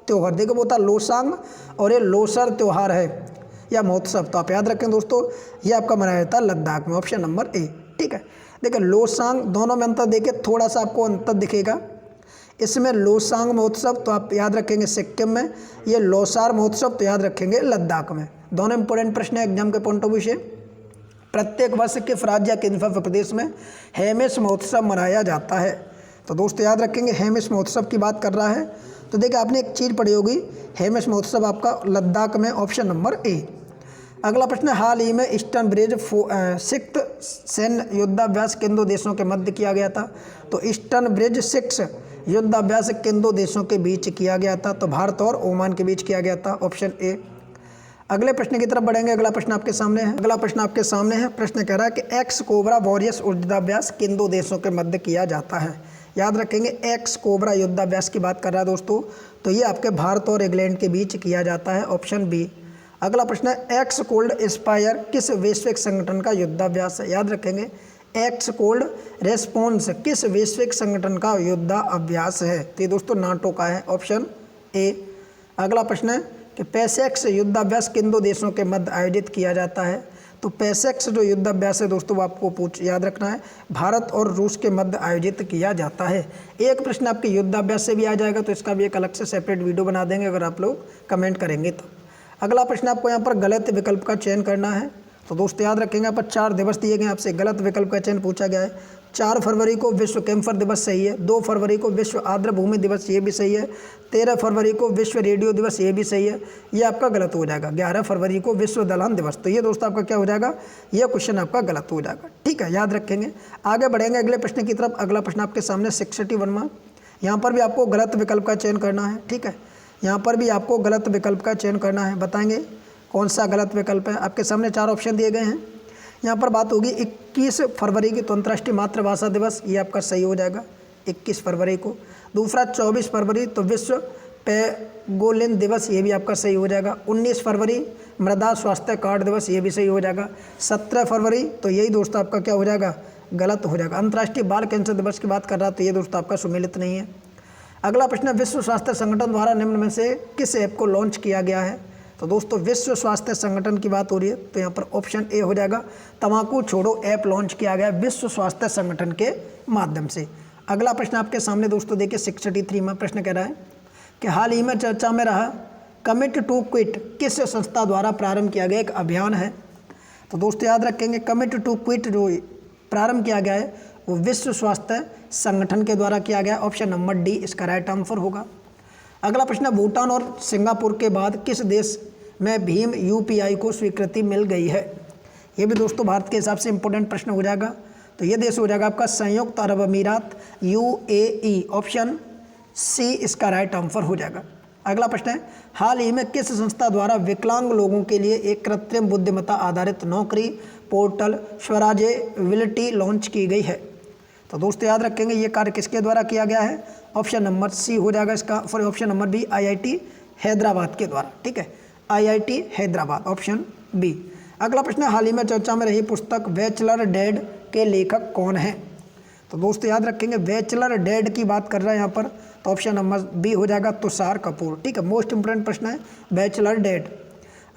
त्यौहार, देखो वो था लोसांग और ये लोसर त्यौहार है या महोत्सव, तो आप याद रखें दोस्तों ये आपका मनाया जाता है लद्दाख में, ऑप्शन नंबर ए। ठीक है, देखिए लोसांग दोनों में अंतर देखिए, थोड़ा सा आपको अंतर दिखेगा। इसमें लोसांग महोत्सव तो आप याद रखेंगे सिक्किम में, ये लोसार महोत्सव तो याद रखेंगे लद्दाख में। दोनों इंपॉर्टेंट प्रश्न है एग्जाम के पॉइंट ऑफ व्यू से। प्रत्येक वर्ष किस राज्य केंद्र शासित प्रदेश में हेमिस महोत्सव मनाया जाता है? तो दोस्तों याद रखेंगे हेमिस महोत्सव की बात कर रहा है। तो देखिए आपने एक चीज़ पढ़ी होगी, हेमिस महोत्सव आपका लद्दाख में, ऑप्शन नंबर ए। अगला प्रश्न है, हाल ही में ईस्टर्न ब्रिज 6 सैन्य युद्धाभ्यास किन दो देशों के मध्य किया गया था? तो ईस्टर्न ब्रिज 6 युद्धाभ्यास किन दो देशों के बीच किया गया था? तो भारत और ओमान के बीच किया गया था, ऑप्शन ए। अगले प्रश्न की तरफ बढ़ेंगे। अगला प्रश्न आपके सामने है। अगला प्रश्न आपके सामने है। प्रश्न कह रहा है कि एक्स कोबरा वॉरियर्स युद्धाभ्यास किन दो देशों के मध्य किया जाता है? याद रखेंगे एक्स कोबरा युद्धाभ्यास की बात कर रहा है दोस्तों, तो ये आपके भारत और इंग्लैंड के बीच किया जाता है, ऑप्शन बी। अगला प्रश्न है, एक्स कोल्ड एस्पायर किस वैश्विक संगठन का युद्धाभ्यास है? याद रखेंगे एक्स कोल्ड रेस्पॉन्स किस वैश्विक संगठन का युद्धाभ्यास है? तो ये दोस्तों नाटो का है, ऑप्शन ए। अगला प्रश्न है कि पैसेक्स युद्धाभ्यास किन दो देशों के मध्य आयोजित किया जाता है? तो पैसेक्स जो युद्धाभ्यास है दोस्तों वो आपको याद रखना है, भारत और रूस के मध्य आयोजित किया जाता है। एक प्रश्न आपके युद्धाभ्यास से भी आ जाएगा, तो इसका भी एक अलग से सेपरेट वीडियो बना देंगे अगर आप लोग कमेंट करेंगे तो। अगला प्रश्न आपको यहाँ पर गलत विकल्प का चयन करना है। तो दोस्तों याद रखेंगे यहाँ पर 4 दिवस दिए गए, आपसे गलत विकल्प का चयन पूछा गया है। 4 फरवरी को विश्व कैंसर दिवस सही है, 2 फरवरी को विश्व आर्द्र भूमि दिवस ये भी सही है, 13 फरवरी को विश्व रेडियो दिवस ये भी सही है, ये आपका गलत हो जाएगा। 11 फरवरी को विश्व दलहन दिवस, तो ये दोस्तों आपका क्या हो जाएगा, ये क्वेश्चन आपका गलत हो जाएगा। ठीक है, याद रखेंगे। आगे बढ़ेंगे अगले प्रश्न की तरफ। अगला प्रश्न आपके सामने 61 मार्क, यहाँ पर भी आपको गलत विकल्प का चयन करना है। ठीक है, यहाँ पर भी आपको गलत विकल्प का चयन करना है। बताएंगे कौन सा गलत विकल्प है। आपके सामने 4 ऑप्शन दिए गए हैं। यहाँ पर बात होगी 21 फरवरी की तो अंतर्राष्ट्रीय मातृभाषा दिवस, ये आपका सही हो जाएगा 21 फरवरी को। दूसरा 24 फरवरी तो विश्व पेंगोलिन दिवस, ये भी आपका सही हो जाएगा। 19 फरवरी मृदा स्वास्थ्य कार्ड दिवस, ये भी सही हो जाएगा। 17 फरवरी तो यही दोस्तों आपका क्या हो जाएगा, गलत हो जाएगा। अंतर्राष्ट्रीय बाल कैंसर दिवस की बात कर रहा तो ये दोस्तों आपका सुमेलित नहीं है। अगला प्रश्न, विश्व स्वास्थ्य संगठन द्वारा निम्न में से किस ऐप को लॉन्च किया गया है? तो दोस्तों विश्व स्वास्थ्य संगठन की बात हो रही है, तो यहाँ पर ऑप्शन ए हो जाएगा, तंबाकू छोड़ो ऐप लॉन्च किया गया विश्व स्वास्थ्य संगठन के माध्यम से। अगला प्रश्न आपके सामने दोस्तों देखिए 63 में प्रश्न कह रहा है कि हाल ही में चर्चा में रहा कमिट टू क्विट किस संस्था द्वारा प्रारंभ किया गया एक अभियान है? तो दोस्तों याद रखेंगे कमिट टू क्विट जो प्रारंभ किया गया है वो विश्व स्वास्थ्य संगठन के द्वारा किया गया। ऑप्शन नंबर डी इसका राइट आंसर होगा। अगला प्रश्न है, भूटान और सिंगापुर के बाद किस देश में भीम यूपीआई को स्वीकृति मिल गई है? ये भी दोस्तों भारत के हिसाब से इंपॉर्टेंट प्रश्न हो जाएगा। तो ये देश हो जाएगा आपका संयुक्त अरब अमीरात, यूएई। ऑप्शन सी इसका राइट आंसर हो जाएगा। अगला प्रश्न है, हाल ही में किस संस्था द्वारा विकलांग लोगों के लिए एक कृत्रिम बुद्धिमत्ता आधारित नौकरी पोर्टल स्वराजेबिलिटी लॉन्च की गई है? तो दोस्तों याद रखेंगे ये कार्य किसके द्वारा किया गया है? ऑप्शन नंबर सी हो जाएगा इसका, for option number B IIT Hyderabad के द्वारा। ठीक है, आईआईटी हैदराबाद, ऑप्शन बी। अगला प्रश्न है, हाल ही में चर्चा में रही पुस्तक बैचलर डेड के लेखक कौन है? तो दोस्तों याद रखेंगे बैचलर डेड की बात कर रहा है यहाँ पर, तो ऑप्शन नंबर बी हो जाएगा तुषार कपूर। ठीक है, मोस्ट इंपोर्टेंट प्रश्न है बैचलर डेड।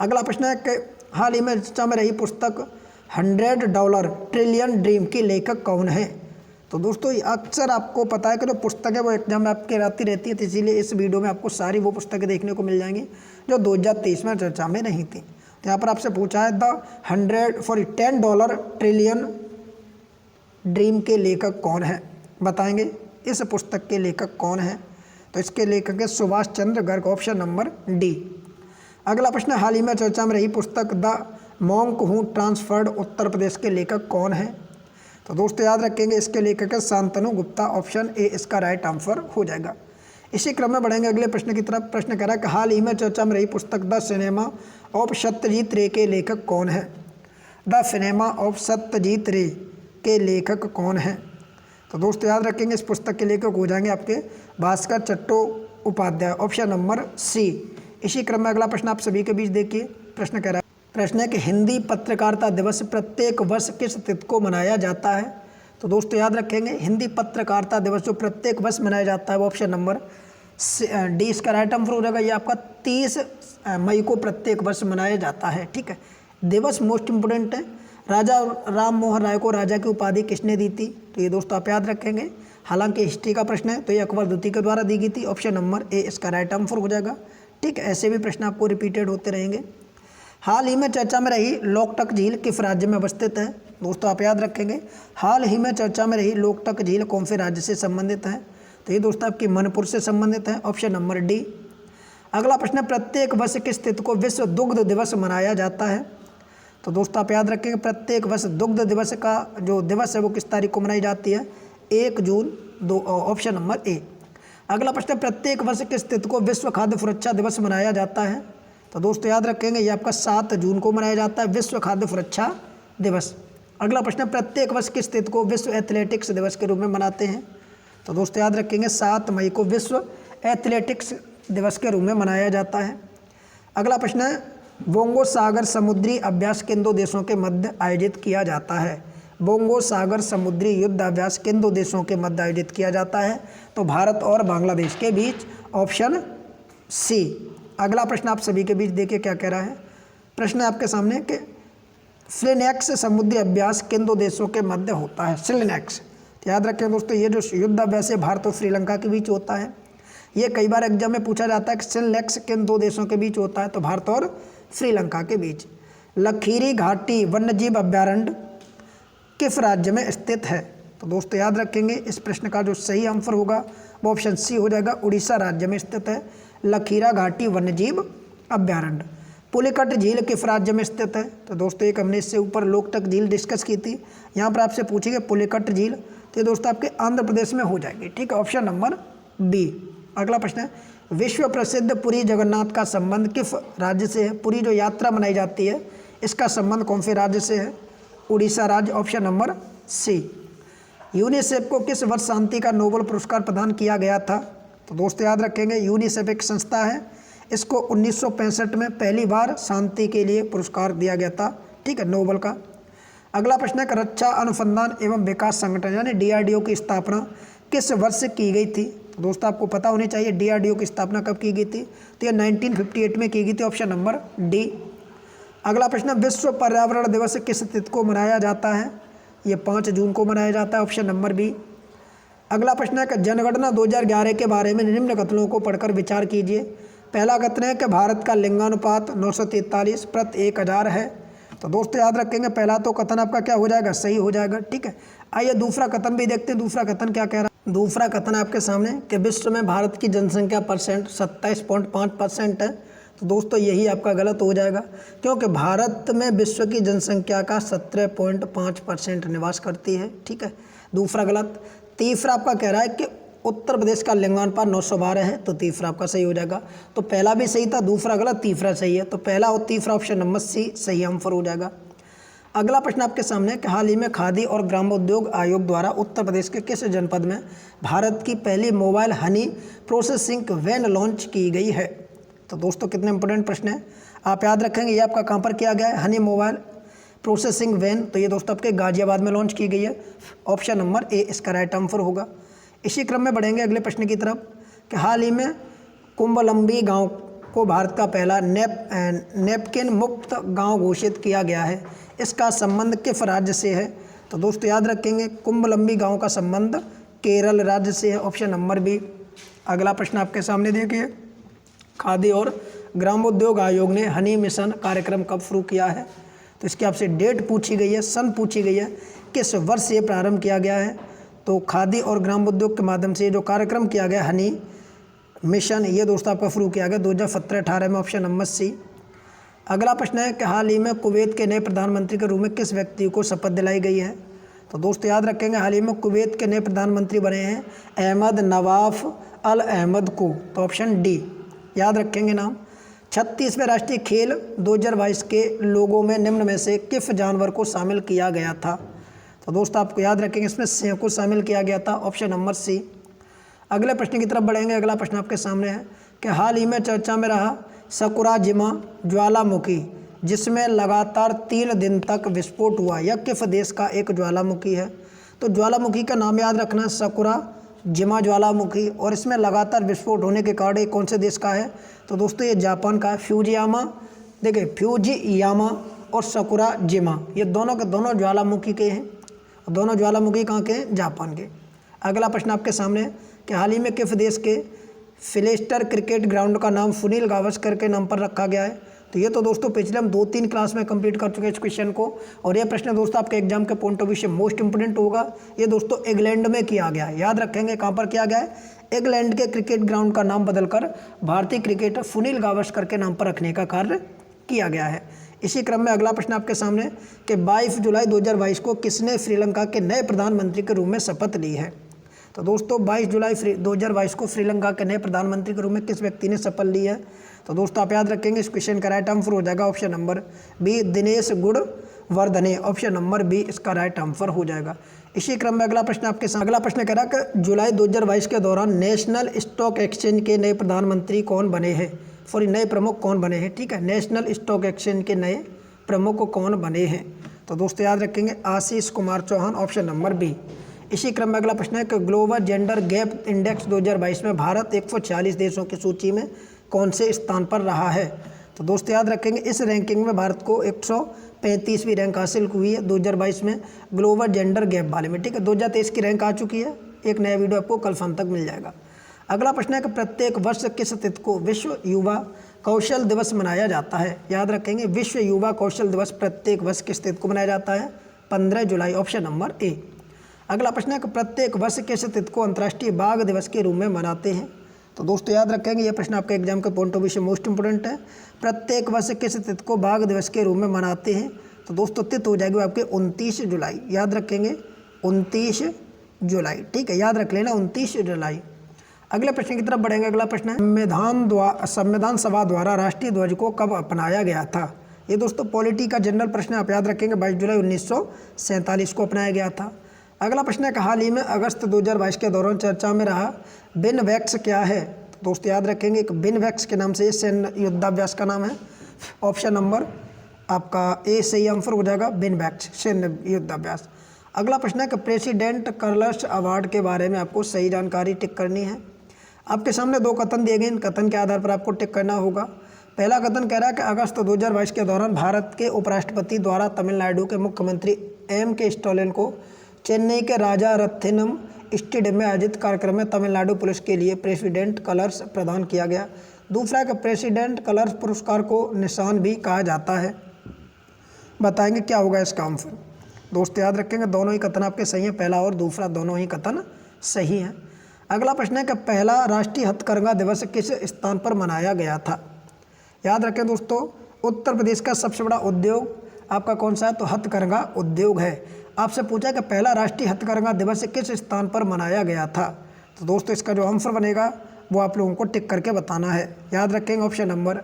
अगला प्रश्न है कि हाल ही में चर्चा में रही पुस्तक $100 ट्रिलियन ड्रीम की लेखक कौन है? तो दोस्तों अक्सर आपको पता है कि जो पुस्तक है वो एग्जाम में आपके आती रहती है, तो इसीलिए इस वीडियो में आपको सारी वो पुस्तकें देखने को मिल जाएंगी जो 2023 में चर्चा में नहीं थी। तो यहाँ पर आपसे पूछा है $10 ट्रिलियन ड्रीम के लेखक कौन है? बताएंगे इस पुस्तक के लेखक कौन है? तो इसके लेखक है Subhash Chandra Garg, option number D. अगला प्रश्न, हाल ही में चर्चा में रही पुस्तक the monk who transferred Uttar Pradesh के लेखक कौन है? तो दोस्तों याद रखेंगे इसके लेखक है शांतनु गुप्ता, ऑप्शन ए इसका राइट आंसर हो जाएगा। इसी क्रम में बढ़ेंगे अगले प्रश्न की तरफ। प्रश्न कह रहा है कि हाल ही में चर्चा में रही पुस्तक द सिनेमा ऑफ सत्यजीत रे के लेखक कौन है? द सिनेमा ऑफ सत्यजीत रे के लेखक कौन है? तो दोस्तों याद रखेंगे इस पुस्तक के लेखक हो जाएंगे आपके Bhaskar Chattopadhyay, option number C. इसी क्रम में अगला प्रश्न आप सभी के बीच देखिए। प्रश्न कह रहा है, प्रश्न है कि हिंदी पत्रकारिता दिवस प्रत्येक वर्ष किस तिथि को मनाया जाता है? तो दोस्तों याद रखेंगे हिंदी पत्रकारिता दिवस जो प्रत्येक वर्ष मनाया जाता है वो ऑप्शन नंबर डी इसका राइट आंसर हो जाएगा। ये आपका 30 मई को प्रत्येक वर्ष मनाया जाता है। ठीक है, दिवस मोस्ट इंपोर्टेंट है। राजा राम मोहन राय को राजा की उपाधि किसने दी थी? तो ये दोस्तों आप याद रखेंगे, हालांकि हिस्ट्री का प्रश्न है तो ये अकबर द्वितीय के द्वारा दी गई थी। ऑप्शन नंबर ए इसका राइट आंसर हो जाएगा। ठीक है, ऐसे भी प्रश्न आपको रिपीटेड होते रहेंगे। हाल ही में चर्चा में रही लोकटक झील किस राज्य में अवस्थित है? दोस्तों आप याद रखेंगे हाल ही में चर्चा में रही लोकटक झील कौन से राज्य से संबंधित है? तो ये दोस्तों आपकी मणिपुर से संबंधित है, ऑप्शन नंबर डी। अगला प्रश्न, प्रत्येक वर्ष किस तिथि को विश्व दुग्ध दिवस मनाया जाता है? तो दोस्तों आप याद रखेंगे प्रत्येक वर्ष दुग्ध दिवस का जो दिवस है वो किस तारीख को मनाई जाती है? 1 जून, ऑप्शन नंबर ए। अगला प्रश्न, प्रत्येक वर्ष किस तिथि को विश्व खाद्य सुरक्षा दिवस मनाया जाता है? तो दोस्तों याद रखेंगे ये आपका 7 जून को मनाया जाता है विश्व खाद्य सुरक्षा दिवस। अगला प्रश्न, प्रत्येक वर्ष किस तिथि को विश्व एथलेटिक्स दिवस के रूप में मनाते हैं? तो दोस्तों याद रखेंगे 7 मई को विश्व एथलेटिक्स दिवस के रूप में मनाया जाता है। अगला प्रश्न है, बोंगो सागर समुद्री अभ्यास किन दो देशों के मध्य आयोजित किया जाता है? बोंगो सागर समुद्री युद्ध अभ्यास किन दो देशों के मध्य आयोजित किया जाता है? तो भारत और बांग्लादेश के बीच, ऑप्शन सी। अगला प्रश्न आप सभी के बीच देखिए क्या कह रहा है। प्रश्न है आपके सामने कि स्लिनेक्स समुद्री अभ्यास किन दो देशों के मध्य होता है? स्लिनेक्स, तो याद रखें दोस्तों ये जो युद्ध अभ्यास है भारत और श्रीलंका के बीच होता है। ये कई बार एग्जाम में पूछा जाता है कि स्लिनेक्स किन दो देशों के बीच होता है? तो भारत और श्रीलंका के बीच। लखीरी घाटी वन्यजीव अभ्यारण्य किस राज्य में स्थित है? तो दोस्तों याद रखेंगे इस प्रश्न का जो सही आंसर होगा वो ऑप्शन सी हो जाएगा, उड़ीसा राज्य में स्थित है लखीरा घाटी वन्यजीव अभ्यारण्य। पुलिकट झील किस राज्य में स्थित है? तो दोस्तों एक हमने इससे ऊपर लोकटक झील डिस्कस की थी, यहाँ पर आपसे पूछेंगे पुलिकट झील, तो ये दोस्तों आपके आंध्र प्रदेश में हो जाएगी। ठीक है, ऑप्शन नंबर बी। अगला प्रश्न है, विश्व प्रसिद्ध पुरी जगन्नाथ का संबंध किस राज्य से है? पुरी जो यात्रा मनाई जाती है इसका संबंध कौन से राज्य से है? उड़ीसा राज्य, ऑप्शन नंबर सी। यूनिसेफ को किस वर्ष शांति का नोबेल पुरस्कार प्रदान किया गया था? तो दोस्तों याद रखेंगे यूनिसेफ एक संस्था है, इसको 1965 में पहली बार शांति के लिए पुरस्कार दिया गया था। ठीक है, नोबेल का। अगला प्रश्न है कि रक्षा अनुसंधान एवं विकास संगठन यानी DRDO की स्थापना किस वर्ष की गई थी? तो दोस्तों आपको पता होनी चाहिए DRDO की स्थापना कब की गई थी? तो ये 1958 में की गई थी, ऑप्शन नंबर डी। अगला प्रश्न, विश्व पर्यावरण दिवस किस तिथि को मनाया जाता है? ये 5 जून को मनाया जाता है, ऑप्शन नंबर बी। अगला प्रश्न है कि जनगणना 2011 के बारे में निम्न कथनों को पढ़कर विचार कीजिए। पहला कथन है कि भारत का लिंगानुपात 943 प्रति 1000 है। तो दोस्तों याद रखेंगे पहला तो कथन आपका क्या हो जाएगा, सही हो जाएगा। ठीक है, आइए दूसरा कथन भी देखते हैं। दूसरा कथन क्या कह रहा है। दूसरा कथन आपके सामने कि विश्व में भारत की जनसंख्या परसेंट 27.5% है। तो दोस्तों यही आपका गलत हो जाएगा, क्योंकि भारत में विश्व की जनसंख्या का 17.5% निवास करती है। ठीक है, दूसरा गलत। तीसरा आपका कह रहा है कि उत्तर प्रदेश का लिंगानुपात 912 है। तो तीसरा आपका सही हो जाएगा। तो पहला भी सही था, दूसरा गलत, तीसरा सही है। तो पहला और तीसरा ऑप्शन नंबर सी सही आंसर हो जाएगा। अगला प्रश्न आपके सामने कि हाल ही में खादी और ग्रामोद्योग आयोग द्वारा उत्तर प्रदेश के किस जनपद में भारत की पहली mobile honey processing van launch की गई है। तो दोस्तों कितने इंपॉर्टेंट प्रश्न है, आप याद रखेंगे। ये आपका कहाँ पर किया गया है, हनी मोबाइल प्रोसेसिंग वैन। तो ये दोस्तों आपके गाजियाबाद में लॉन्च की गई है। ऑप्शन नंबर ए इसका राइट आंसर होगा। इसी क्रम में बढ़ेंगे अगले प्रश्न की तरफ कि हाल ही में कुंभलंबी गांव को भारत का पहला नैपकिन मुक्त गांव घोषित किया गया है। इसका संबंध किस राज्य से है। तो दोस्तों याद रखेंगे कुंभलंबी गांव का संबंध केरल राज्य से है। Option number B. अगला प्रश्न आपके सामने देखिए, खादी और ग्रामोद्योग आयोग ने हनी मिशन कार्यक्रम कब शुरू किया है। तो इसकी आपसे डेट पूछी गई है, सन पूछी गई है, किस वर्ष ये प्रारंभ किया गया है। तो खादी और ग्रामोद्योग के माध्यम से जो कार्यक्रम किया गया हनी मिशन, ये दोस्तों आपका शुरू किया गया 2017-18 में। Option number C. अगला प्रश्न है कि हाल ही में कुवैत के नए प्रधानमंत्री के रूप में किस व्यक्ति को शपथ दिलाई गई है। तो दोस्तों याद रखेंगे हाल ही में कुवैत के नए प्रधानमंत्री बने हैं अहमद नवाफ अल अहमद को। तो ऑप्शन डी याद रखेंगे नाम। 36वें राष्ट्रीय खेल 2022 के लोगों में निम्न में से किस जानवर को शामिल किया गया था। तो दोस्तों आपको याद रखेंगे इसमें सिंह को शामिल किया गया था। Option number C. अगले प्रश्न की तरफ बढ़ेंगे। अगला प्रश्न आपके सामने है कि हाल ही में चर्चा में रहा सकुराजिमा ज्वालामुखी जिसमें लगातार 3 दिन तक विस्फोट हुआ, यह किस देश का एक ज्वालामुखी है। तो ज्वालामुखी का नाम याद रखना, सकुराजिमा ज्वालामुखी, और इसमें लगातार विस्फोट होने के कारण ये कौन से देश का है। तो दोस्तों ये जापान का है। फ्यूजियामा, देखिए फ्यूजियामा और सकुराजिमा ये दोनों के दोनों ज्वालामुखी के हैं। दोनों ज्वालामुखी कहाँ के हैं, जापान के। अगला प्रश्न आपके सामने कि हाल ही में किस देश के फिलेस्टर क्रिकेट ग्राउंड का नाम सुनील गावस्कर के नाम पर रखा गया है। तो ये तो दोस्तों पिछले हम 2-3 क्लास में कंप्लीट कर चुके हैं इस क्वेश्चन को, और ये प्रश्न दोस्तों आपके एग्जाम के पॉइंट ऑफ व्यू से मोस्ट इंपोर्टेंट होगा। ये दोस्तों इंग्लैंड में किया गया है, याद रखेंगे कहाँ पर किया गया है, इंग्लैंड के क्रिकेट ग्राउंड का नाम बदलकर भारतीय क्रिकेटर सुनील गावस्कर के नाम पर रखने का कार्य किया गया है। इसी क्रम में अगला प्रश्न आपके सामने कि 22 जुलाई 2022 को किसने श्रीलंका के नए प्रधानमंत्री के रूप में शपथ ली है। तो दोस्तों 22 जुलाई 2022 को श्रीलंका के नए प्रधानमंत्री के रूप में किस व्यक्ति ने शपथ ली है। तो दोस्तों आप याद रखेंगे इस क्वेश्चन का राइट आंसर हो जाएगा option number B, Dinesh Gunawardena. Option number B इसका राइट आंसर हो जाएगा। इसी क्रम में अगला प्रश्न आपके सामने, अगला प्रश्न कह रहा है कि जुलाई 2022 के दौरान नेशनल स्टॉक एक्सचेंज के नए प्रधानमंत्री कौन बने हैं, सॉरी नए प्रमुख कौन बने हैं। ठीक है, नेशनल स्टॉक एक्सचेंज के नए प्रमुख कौन बने हैं। तो दोस्तों याद रखेंगे Ashish Kumar Chauhan. Option number B. इसी क्रम में अगला प्रश्न है कि ग्लोबल जेंडर गैप इंडेक्स 2022 में भारत 140 देशों की सूची में कौन से स्थान पर रहा है। तो दोस्तों याद रखेंगे इस रैंकिंग में भारत को 135वीं रैंक हासिल हुई है 2022 में ग्लोबल जेंडर गैप वाले में। ठीक है, 2023 की रैंक आ चुकी है, एक नया वीडियो आपको कल शाम तक मिल जाएगा। अगला प्रश्न है कि प्रत्येक वर्ष किस तिथि को विश्व युवा कौशल दिवस मनाया जाता है। याद रखेंगे विश्व युवा कौशल दिवस प्रत्येक वर्ष किस तिथि को मनाया जाता है, 15 जुलाई। ऑप्शन नंबर ए। अगला प्रश्न है कि प्रत्येक वर्ष किस तिथि को अंतर्राष्ट्रीय बाघ दिवस के रूप में मनाते हैं। तो दोस्तों याद रखेंगे ये प्रश्न आपके एग्जाम के पॉइंट ऑफ व्यू से मोस्ट इंपोर्टेंट है। प्रत्येक वर्ष किस तिथि को बाघ दिवस के रूप में मनाते हैं। तो दोस्तों तिथि हो जाएगी आपके 29 जुलाई। याद रखेंगे 29 जुलाई। ठीक है, याद रख लेना 29 जुलाई। अगले प्रश्न की तरफ बढ़ेंगे। अगला प्रश्न है संविधान सभा द्वारा राष्ट्रीय ध्वज को कब अपनाया गया था। ये दोस्तों पॉलिटी का जनरल प्रश्न आप याद रखेंगे 22 जुलाई 1947 को अपनाया गया था। अगला प्रश्न है कि हाल ही में अगस्त 2022 के दौरान चर्चा में रहा बिनवैक्स क्या है। तो दोस्तों याद रखेंगे एक बिनवैक्स के नाम से सैन्य युद्धाभ्यास का नाम है। ऑप्शन नंबर आपका ए सही आंसर हो जाएगा, बिनवैक्स सैन्य युद्धाभ्यास। अगला प्रश्न है कि प्रेसिडेंट कलर्स अवार्ड के बारे में आपको सही जानकारी टिक करनी है। आपके सामने 2 कथन दिए गए, इन कथन के आधार पर आपको टिक करना होगा। पहला कथन कह रहा है कि अगस्त 2022 के दौरान भारत के उपराष्ट्रपति द्वारा तमिलनाडु के मुख्यमंत्री M.K. स्टालिन को चेन्नई के राजा रत्थिनम स्टेडियम में आयोजित कार्यक्रम में तमिलनाडु पुलिस के लिए प्रेसिडेंट कलर्स प्रदान किया गया। दूसरा कि प्रेसिडेंट कलर्स पुरस्कार को निशान भी कहा जाता है। बताएंगे क्या होगा इसका आंसर। दोस्त याद रखेंगे दोनों ही कथन आपके सही हैं, पहला और दूसरा दोनों ही कथन सही हैं। अगला प्रश्न है कि पहला राष्ट्रीय हथकरघा दिवस किस स्थान पर मनाया गया था। याद रखें दोस्तों, उत्तर प्रदेश का सबसे बड़ा उद्योग आपका कौन सा है, तो हथकरघा उद्योग है। आपसे पूछा कि पहला राष्ट्रीय हथकरघा दिवस किस स्थान पर मनाया गया था, तो दोस्तों इसका जो आंसर बनेगा वो आप लोगों को टिक करके बताना है। याद रखेंगे ऑप्शन नंबर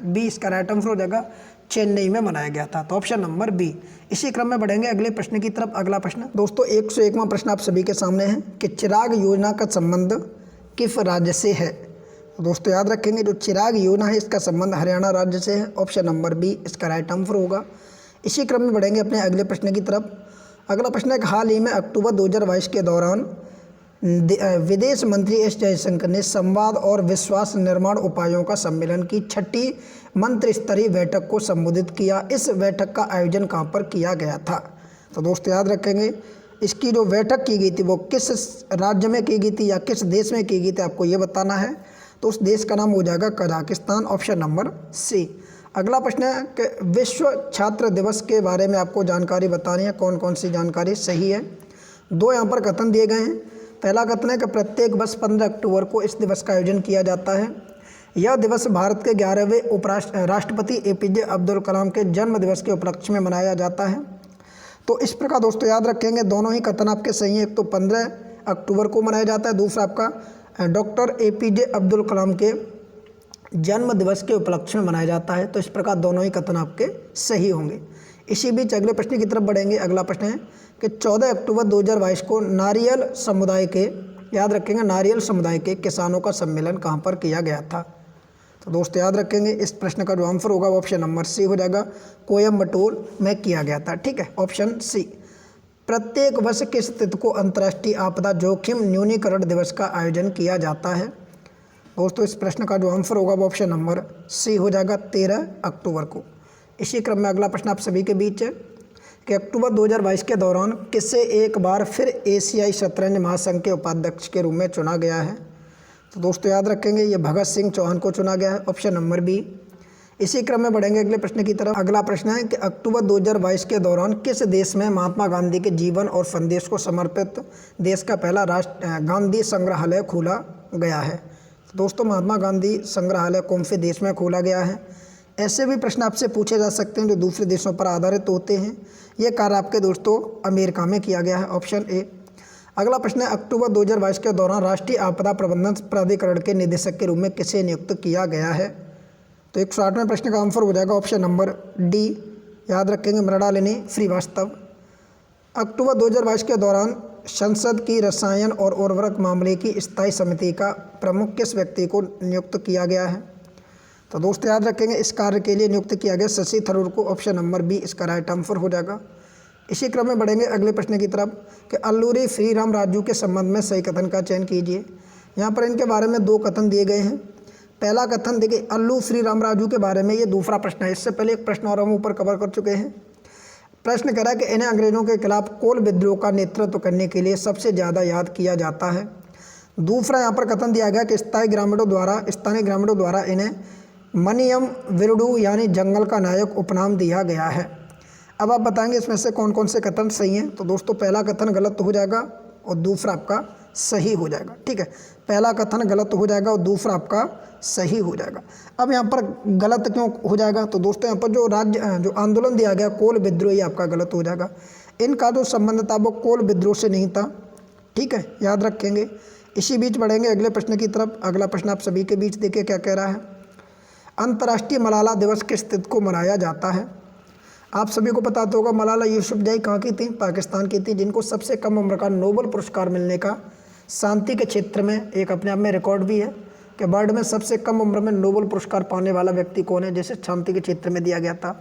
बी इसका राइट आंसर हो जाएगा, चेन्नई में मनाया गया था, तो ऑप्शन नंबर बी। इसी क्रम में बढ़ेंगे अगले प्रश्न की तरफ। अगला प्रश्न दोस्तों 101वां प्रश्न आप सभी के सामने है कि चिराग योजना का संबंध किस राज्य से है। दोस्तों याद रखेंगे जो चिराग योजना है इसका संबंध हरियाणा राज्य से है, ऑप्शन नंबर बी इसका राइट आंसर होगा। इसी क्रम में बढ़ेंगे अपने अगले प्रश्न की तरफ। अगला प्रश्न है कि हाल ही में अक्टूबर 2022 के दौरान विदेश मंत्री एस जयशंकर ने संवाद और विश्वास निर्माण उपायों का सम्मेलन की 6ठी मंत्री स्तरीय बैठक को संबोधित किया। इस बैठक का आयोजन कहाँ पर किया गया था, तो दोस्तों याद रखेंगे इसकी जो बैठक की गई थी वो किस राज्य में की गई थी या किस देश में की गई थी, आपको ये बताना है। तो उस देश का नाम हो जाएगा कजाकिस्तान, ऑप्शन नंबर सी। अगला प्रश्न है कि विश्व छात्र दिवस के बारे में आपको जानकारी बतानी है, कौन कौन सी जानकारी सही है। दो यहाँ पर कथन दिए गए हैं। पहला कथन है कि प्रत्येक वर्ष 15 अक्टूबर को इस दिवस का आयोजन किया जाता है। यह दिवस भारत के 11वें राष्ट्रपति APJ अब्दुल कलाम के जन्म दिवस के उपलक्ष्य में मनाया जाता है। तो इस प्रकार दोस्तों याद रखेंगे दोनों ही कथन आपके सही हैं। एक तो 15 अक्टूबर को मनाया जाता है, दूसरा आपका डॉक्टर APJ अब्दुल कलाम के जन्म दिवस के उपलक्ष्य में मनाया जाता है। तो इस प्रकार दोनों ही कथन आपके सही होंगे। इसी बीच अगले प्रश्न की तरफ बढ़ेंगे। अगला प्रश्न है कि 14 अक्टूबर 2022 को नारियल समुदाय के, याद रखेंगे नारियल समुदाय के किसानों का सम्मेलन कहाँ पर किया गया था। तो दोस्तों याद रखेंगे इस प्रश्न का जो आंसर होगा वो ऑप्शन नंबर सी हो जाएगा, कोयम्बटूर में किया गया था। ठीक है, ऑप्शन सी। प्रत्येक वर्ष किस तिथि को अंतर्राष्ट्रीय आपदा जोखिम न्यूनीकरण दिवस का आयोजन किया जाता है। दोस्तों इस प्रश्न का जो आंसर होगा वो ऑप्शन नंबर सी हो जाएगा, 13 अक्टूबर को। इसी क्रम में अगला प्रश्न आप सभी के बीच है कि अक्टूबर 2022 के दौरान किसे एक बार फिर एशियाई शतरंज महासंघ के उपाध्यक्ष के रूप में चुना गया है। तो दोस्तों याद रखेंगे ये भगत सिंह चौहान को चुना गया है, ऑप्शन नंबर बी। इसी क्रम में बढ़ेंगे अगले प्रश्न की तरफ। अगला प्रश्न है कि अक्टूबर 2022 के दौरान किस देश में महात्मा गांधी के जीवन और संदेश को समर्पित देश का पहला गांधी संग्रहालय खोला गया है। दोस्तों महात्मा गांधी संग्रहालय कौन से देश में खोला गया है। ऐसे भी प्रश्न आपसे पूछे जा सकते हैं जो दूसरे देशों पर आधारित होते हैं। ये कार्य आपके दोस्तों अमेरिका में किया गया है, ऑप्शन ए। अगला प्रश्न है अक्टूबर 2022 के दौरान राष्ट्रीय आपदा प्रबंधन प्राधिकरण के निदेशक के रूप में किसे नियुक्त किया गया है। तो 108वें प्रश्न का आंसर हो जाएगा ऑप्शन नंबर डी, याद रखेंगे मृणालिनी श्रीवास्तव। अक्टूबर 2022 के दौरान संसद की रसायन और उर्वरक मामले की स्थायी समिति का प्रमुख किस व्यक्ति को नियुक्त किया गया है। तो दोस्तों याद रखेंगे इस कार्य के लिए नियुक्त किया गया शशि थरूर को, ऑप्शन नंबर बी इसका राइट आंसर हो जाएगा। इसी क्रम में बढ़ेंगे अगले प्रश्न की तरफ कि अल्लूरी श्रीराम राजू के संबंध में सही कथन का चयन कीजिए। यहाँ पर इनके बारे में दो कथन दिए गए हैं। पहला कथन देखिए अल्लू श्रीराम राजू के बारे में, ये दूसरा प्रश्न है। इससे पहले एक प्रश्न और हम ऊपर कवर कर चुके हैं। प्रश्न कह रहा है कि इन्हें अंग्रेजों के खिलाफ कोल विद्रोह का नेतृत्व करने के लिए सबसे ज़्यादा याद किया जाता है। दूसरा यहाँ पर कथन दिया गया कि स्थानीय ग्रामीणों द्वारा इन्हें मनियम विरुडू यानी जंगल का नायक उपनाम दिया गया है। अब आप बताएंगे इसमें से कौन कौन से कथन सही हैं। तो दोस्तों पहला कथन गलत हो जाएगा और दूसरा आपका सही हो जाएगा। ठीक है, पहला कथन गलत हो जाएगा और दूसरा आपका सही हो जाएगा। अब यहाँ पर गलत क्यों हो जाएगा, तो दोस्तों यहाँ पर जो आंदोलन दिया गया कोल विद्रोह, ये आपका गलत हो जाएगा। इनका जो संबंध था वो कोल विद्रोह से नहीं था। ठीक है, याद रखेंगे। इसी बीच बढ़ेंगे अगले प्रश्न की तरफ। अगला प्रश्न आप सभी के बीच देखिए क्या कह रहा है। अंतर्राष्ट्रीय मलाला दिवस किस तिथि को मनाया जाता है। आप सभी को पता तो होगा मलाला यूसुफजई कहाँ की थी, पाकिस्तान की थी, जिनको सबसे कम उम्र का नोबेल पुरस्कार मिलने का शांति के क्षेत्र में एक अपने आप में रिकॉर्ड भी है कि वर्ल्ड में सबसे कम उम्र में नोबेल पुरस्कार पाने वाला व्यक्ति कौन है, जैसे शांति के क्षेत्र में दिया गया था।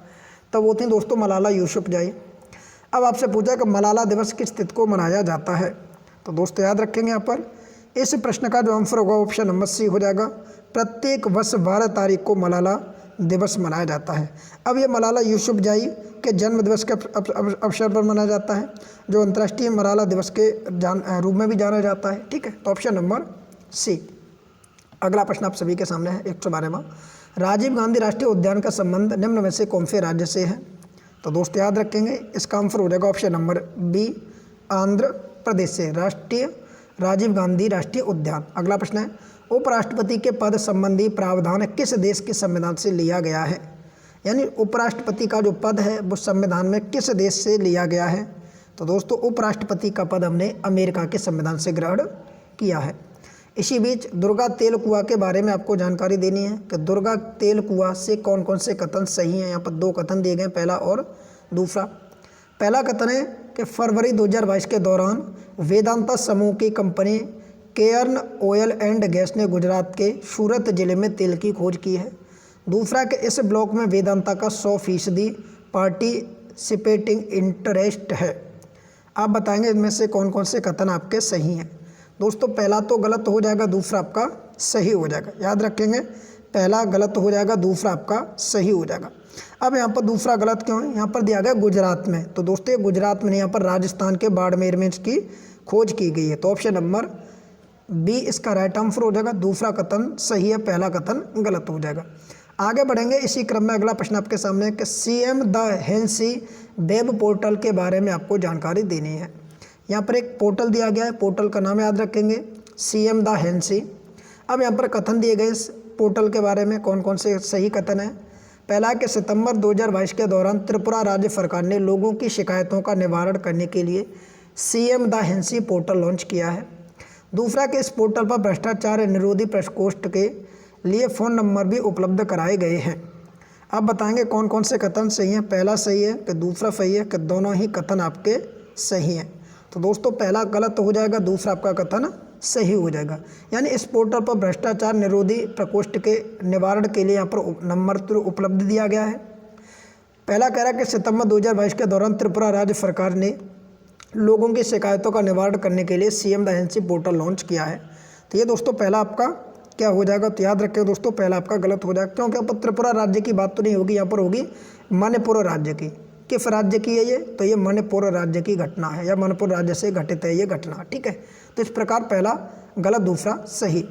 तो वो थी दोस्तों मलाला यूसुफजई। अब आपसे पूछा कि मलाला दिवस किस तिथि को मनाया जाता है। तो दोस्तों याद रखेंगे यहाँ पर इस प्रश्न का जो आंसर होगा ऑप्शन नंबर सी हो जाएगा। प्रत्येक वर्ष 12 तारीख को मलाला दिवस मनाया जाता है। अब ये मलाला यूसुफजई के जन्म दिवस के अवसर पर मनाया जाता है, जो अंतर्राष्ट्रीय मलाला दिवस के रूप में भी जाना जाता है। ठीक है, तो ऑप्शन नंबर सी। अगला प्रश्न आप सभी के सामने है 112वां। राजीव गांधी राष्ट्रीय उद्यान का संबंध निम्न में से कौन से राज्य से है। तो दोस्तों याद रखेंगे इसका आंसर हो जाएगा option number B, Andhra Pradesh से राष्ट्रीय राजीव गांधी राष्ट्रीय उद्यान। अगला प्रश्न है, उपराष्ट्रपति के पद संबंधी प्रावधान किस देश के संविधान से लिया गया है? यानी उपराष्ट्रपति का जो पद है वो संविधान में किस देश से लिया गया है? तो दोस्तों उपराष्ट्रपति का पद हमने अमेरिका के संविधान से ग्रहण किया है। इसी बीच दुर्गा तेल कुआं के बारे में आपको जानकारी देनी है कि दुर्गा तेल कुआं से कौन कौन से कथन सही हैं। यहाँ पर 2 कथन दिए गए, पहला और दूसरा। पहला कथन है कि फरवरी 2022 के दौरान वेदांता समूह की company Cairn oil and gas ने गुजरात के सूरत जिले में तेल की खोज की है। दूसरा कि इस ब्लॉक में वेदांता का 100% पार्टिसिपेटिंग इंटरेस्ट है। आप बताएंगे इनमें से कौन कौन से कथन आपके सही हैं। दोस्तों पहला तो गलत हो जाएगा, दूसरा आपका सही हो जाएगा। याद रखेंगे, पहला गलत हो जाएगा, दूसरा आपका सही हो जाएगा। अब यहाँ पर दूसरा गलत क्यों है? यहाँ पर दिया गया गुजरात में, तो दोस्तों ये गुजरात में नहीं, यहाँ पर राजस्थान के बाड़मेर में इसकी खोज की गई है। तो ऑप्शन नंबर बी इसका राइट आंसर हो जाएगा। दूसरा कथन सही है, पहला कथन गलत हो जाएगा। आगे बढ़ेंगे इसी क्रम में। अगला प्रश्न आपके सामने है कि सीएम द हेंसी वेब पोर्टल के बारे में आपको जानकारी देनी है। यहाँ पर एक पोर्टल दिया गया है, पोर्टल का नाम याद रखेंगे सीएम द हेंसी। अब यहाँ पर कथन दिए गए इस पोर्टल के बारे में, कौन कौन से सही कथन है। पहला है कि सितंबर 2022 के दौरान त्रिपुरा राज्य सरकार ने लोगों की शिकायतों का निवारण करने के लिए सीएम द हेंसी पोर्टल लॉन्च किया है। दूसरा कि इस पोर्टल पर भ्रष्टाचार निरोधी प्रकोष्ठ के लिए फ़ोन नंबर भी उपलब्ध कराए गए हैं। अब बताएंगे कौन कौन से कथन सही हैं। पहला सही है कि दूसरा सही है कि दोनों ही कथन आपके सही हैं। तो दोस्तों पहला गलत हो जाएगा, दूसरा आपका कथन सही हो जाएगा। यानी इस पोर्टल पर भ्रष्टाचार निरोधी प्रकोष्ठ के निवारण के लिए यहाँ पर नंबर तो उपलब्ध दिया गया है। पहला कह रहा है कि सितंबर 2022 के दौरान त्रिपुरा राज्य सरकार ने लोगों की शिकायतों का निवारण करने के लिए सीएम द हेंसी पोर्टल लॉन्च किया है। तो ये दोस्तों पहला आपका क्या हो जाएगा? तो याद रखें दोस्तों पहला आपका गलत हो जाएगा, क्योंकि यहाँ पर त्रिपुरा राज्य की बात तो नहीं होगी, यहाँ पर होगी मणिपुर राज्य की। किस राज्य की है ये? तो ये मणिपुर राज्य की घटना है या मणिपुर राज्य से घटित है ये घटना। ठीक है, तो इस प्रकार पहला गलत, दूसरा सही।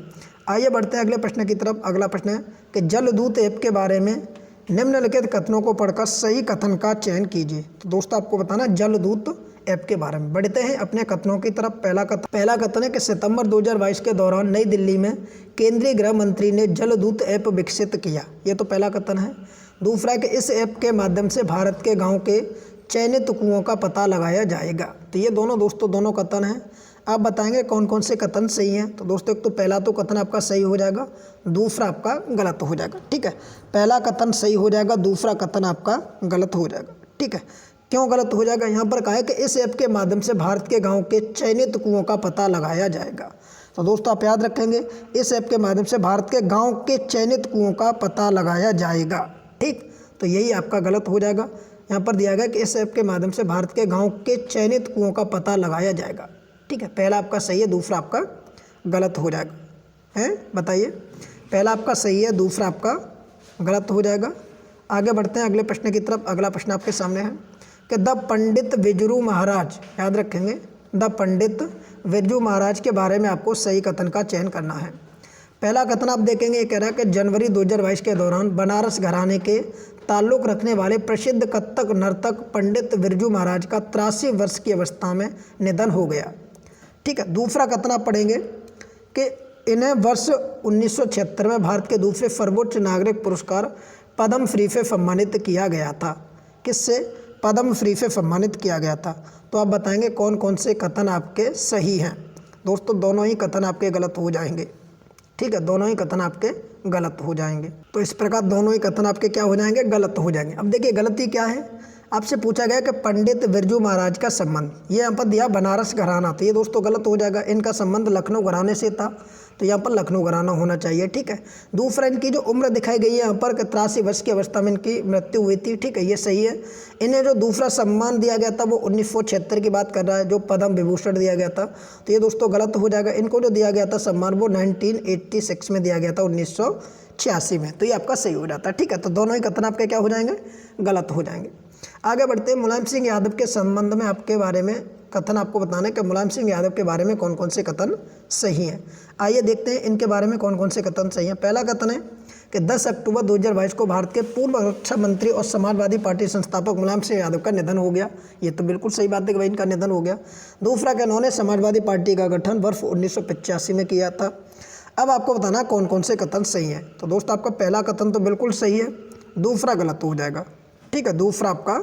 आइए बढ़ते हैं अगले प्रश्न की तरफ। अगला प्रश्न है कि जलदूत ऐप के बारे में निम्नलिखित कथनों को पढ़कर सही कथन का चयन कीजिए। तो दोस्तों आपको बताना जलदूत ऐप के बारे में। बढ़ते हैं अपने कथनों की तरफ। पहला कथन है कि सितंबर 2022 के दौरान नई दिल्ली में केंद्रीय गृह मंत्री ने जलदूत ऐप विकसित किया। ये तो पहला कथन है। दूसरा है कि इस ऐप के माध्यम से भारत के गांव के चयनित कुओं का पता लगाया जाएगा। तो ये दोनों कथन हैं। आप बताएंगे कौन कौन से कथन सही हैं। तो दोस्तों एक तो पहला तो कथन आपका सही हो जाएगा, दूसरा आपका गलत हो जाएगा। ठीक है, पहला कथन सही हो जाएगा, दूसरा कथन आपका गलत हो जाएगा। ठीक है, क्यों गलत हो जाएगा? यहाँ पर कहा है कि इस ऐप के माध्यम से भारत के गाँव के चयनित कुओं का पता लगाया जाएगा। तो दोस्तों आप याद रखेंगे इस ऐप के माध्यम से भारत के गाँव के चयनित कुओं का पता लगाया जाएगा। ठीक, तो यही आपका गलत हो जाएगा। यहाँ पर दिया गया कि इस ऐप के माध्यम से भारत के गांव के चयनित कुओं का पता लगाया जाएगा। ठीक है, पहला आपका सही है, दूसरा आपका गलत हो जाएगा। हैं, बताइए, पहला आपका सही है, दूसरा आपका गलत हो जाएगा। आगे बढ़ते हैं अगले प्रश्न की तरफ। अगला प्रश्न आपके सामने है कि द पंडित बिरजू महाराज, याद रखेंगे द पंडित बिरजू महाराज के बारे में आपको सही कथन का चयन करना है। पहला कथन आप देखेंगे, ये कह रहा है कि जनवरी 2022 के दौरान बनारस घराने के ताल्लुक़ रखने वाले प्रसिद्ध कथक नर्तक पंडित बिरजू महाराज का 83 वर्ष की अवस्था में निधन हो गया। ठीक है, दूसरा कथन आप पढ़ेंगे कि इन्हें वर्ष 1976 में भारत के दूसरे सर्वोच्च नागरिक पुरस्कार पद्म श्री से सम्मानित किया गया था। किससे? पद्म श्री से सम्मानित किया गया था। तो आप बताएंगे कौन कौन से कथन आपके सही हैं। दोस्तों दोनों ही कथन आपके गलत हो जाएंगे। ठीक है, दोनों ही कथन आपके गलत हो जाएंगे। तो इस प्रकार दोनों ही कथन आपके क्या हो जाएंगे? गलत हो जाएंगे। अब देखिए गलती क्या है, आपसे पूछा गया कि पंडित बिरजू महाराज का संबंध, ये यहाँ पर दिया बनारस घराना, तो ये दोस्तों गलत हो जाएगा। इनका संबंध लखनऊ घराने से था, तो यहाँ पर लखनऊ घराना होना चाहिए। ठीक है, दूसरा इनकी जो उम्र दिखाई गई है यहाँ पर 83 वर्ष की अवस्था में इनकी मृत्यु हुई थी। ठीक है, ये सही है। इन्हें जो दूसरा सम्मान दिया गया था वो 1976 की बात कर रहा है, जो पद्म विभूषण दिया गया था, तो ये दोस्तों गलत हो जाएगा। इनको जो दिया गया था सम्मान वो 1986 में दिया गया था, 1986 में, तो ये आपका सही हो जाता है। ठीक है, तो दोनों ही कथन आपके क्या हो जाएंगे? गलत हो जाएंगे। आगे बढ़ते हैं, मुलायम सिंह यादव के संबंध में आपके बारे में कथन आपको बताना है कि मुलायम सिंह यादव के बारे में कौन कौन से कथन सही हैं। आइए देखते हैं इनके बारे में कौन कौन से कथन सही हैं। पहला कथन है कि 10 अक्टूबर 2022 को भारत के पूर्व रक्षा मंत्री और समाजवादी पार्टी संस्थापक मुलायम सिंह यादव का निधन हो गया। ये तो बिल्कुल सही बात है कि भाई इनका निधन हो गया। दूसरा कि इन्होंने समाजवादी पार्टी का गठन वर्ष 1985 में किया था। अब आपको बताना कौन कौन से कथन सही हैं। तो दोस्तों आपका पहला कथन तो बिल्कुल सही है, दूसरा गलत हो जाएगा। ठीक है, दूसरा आपका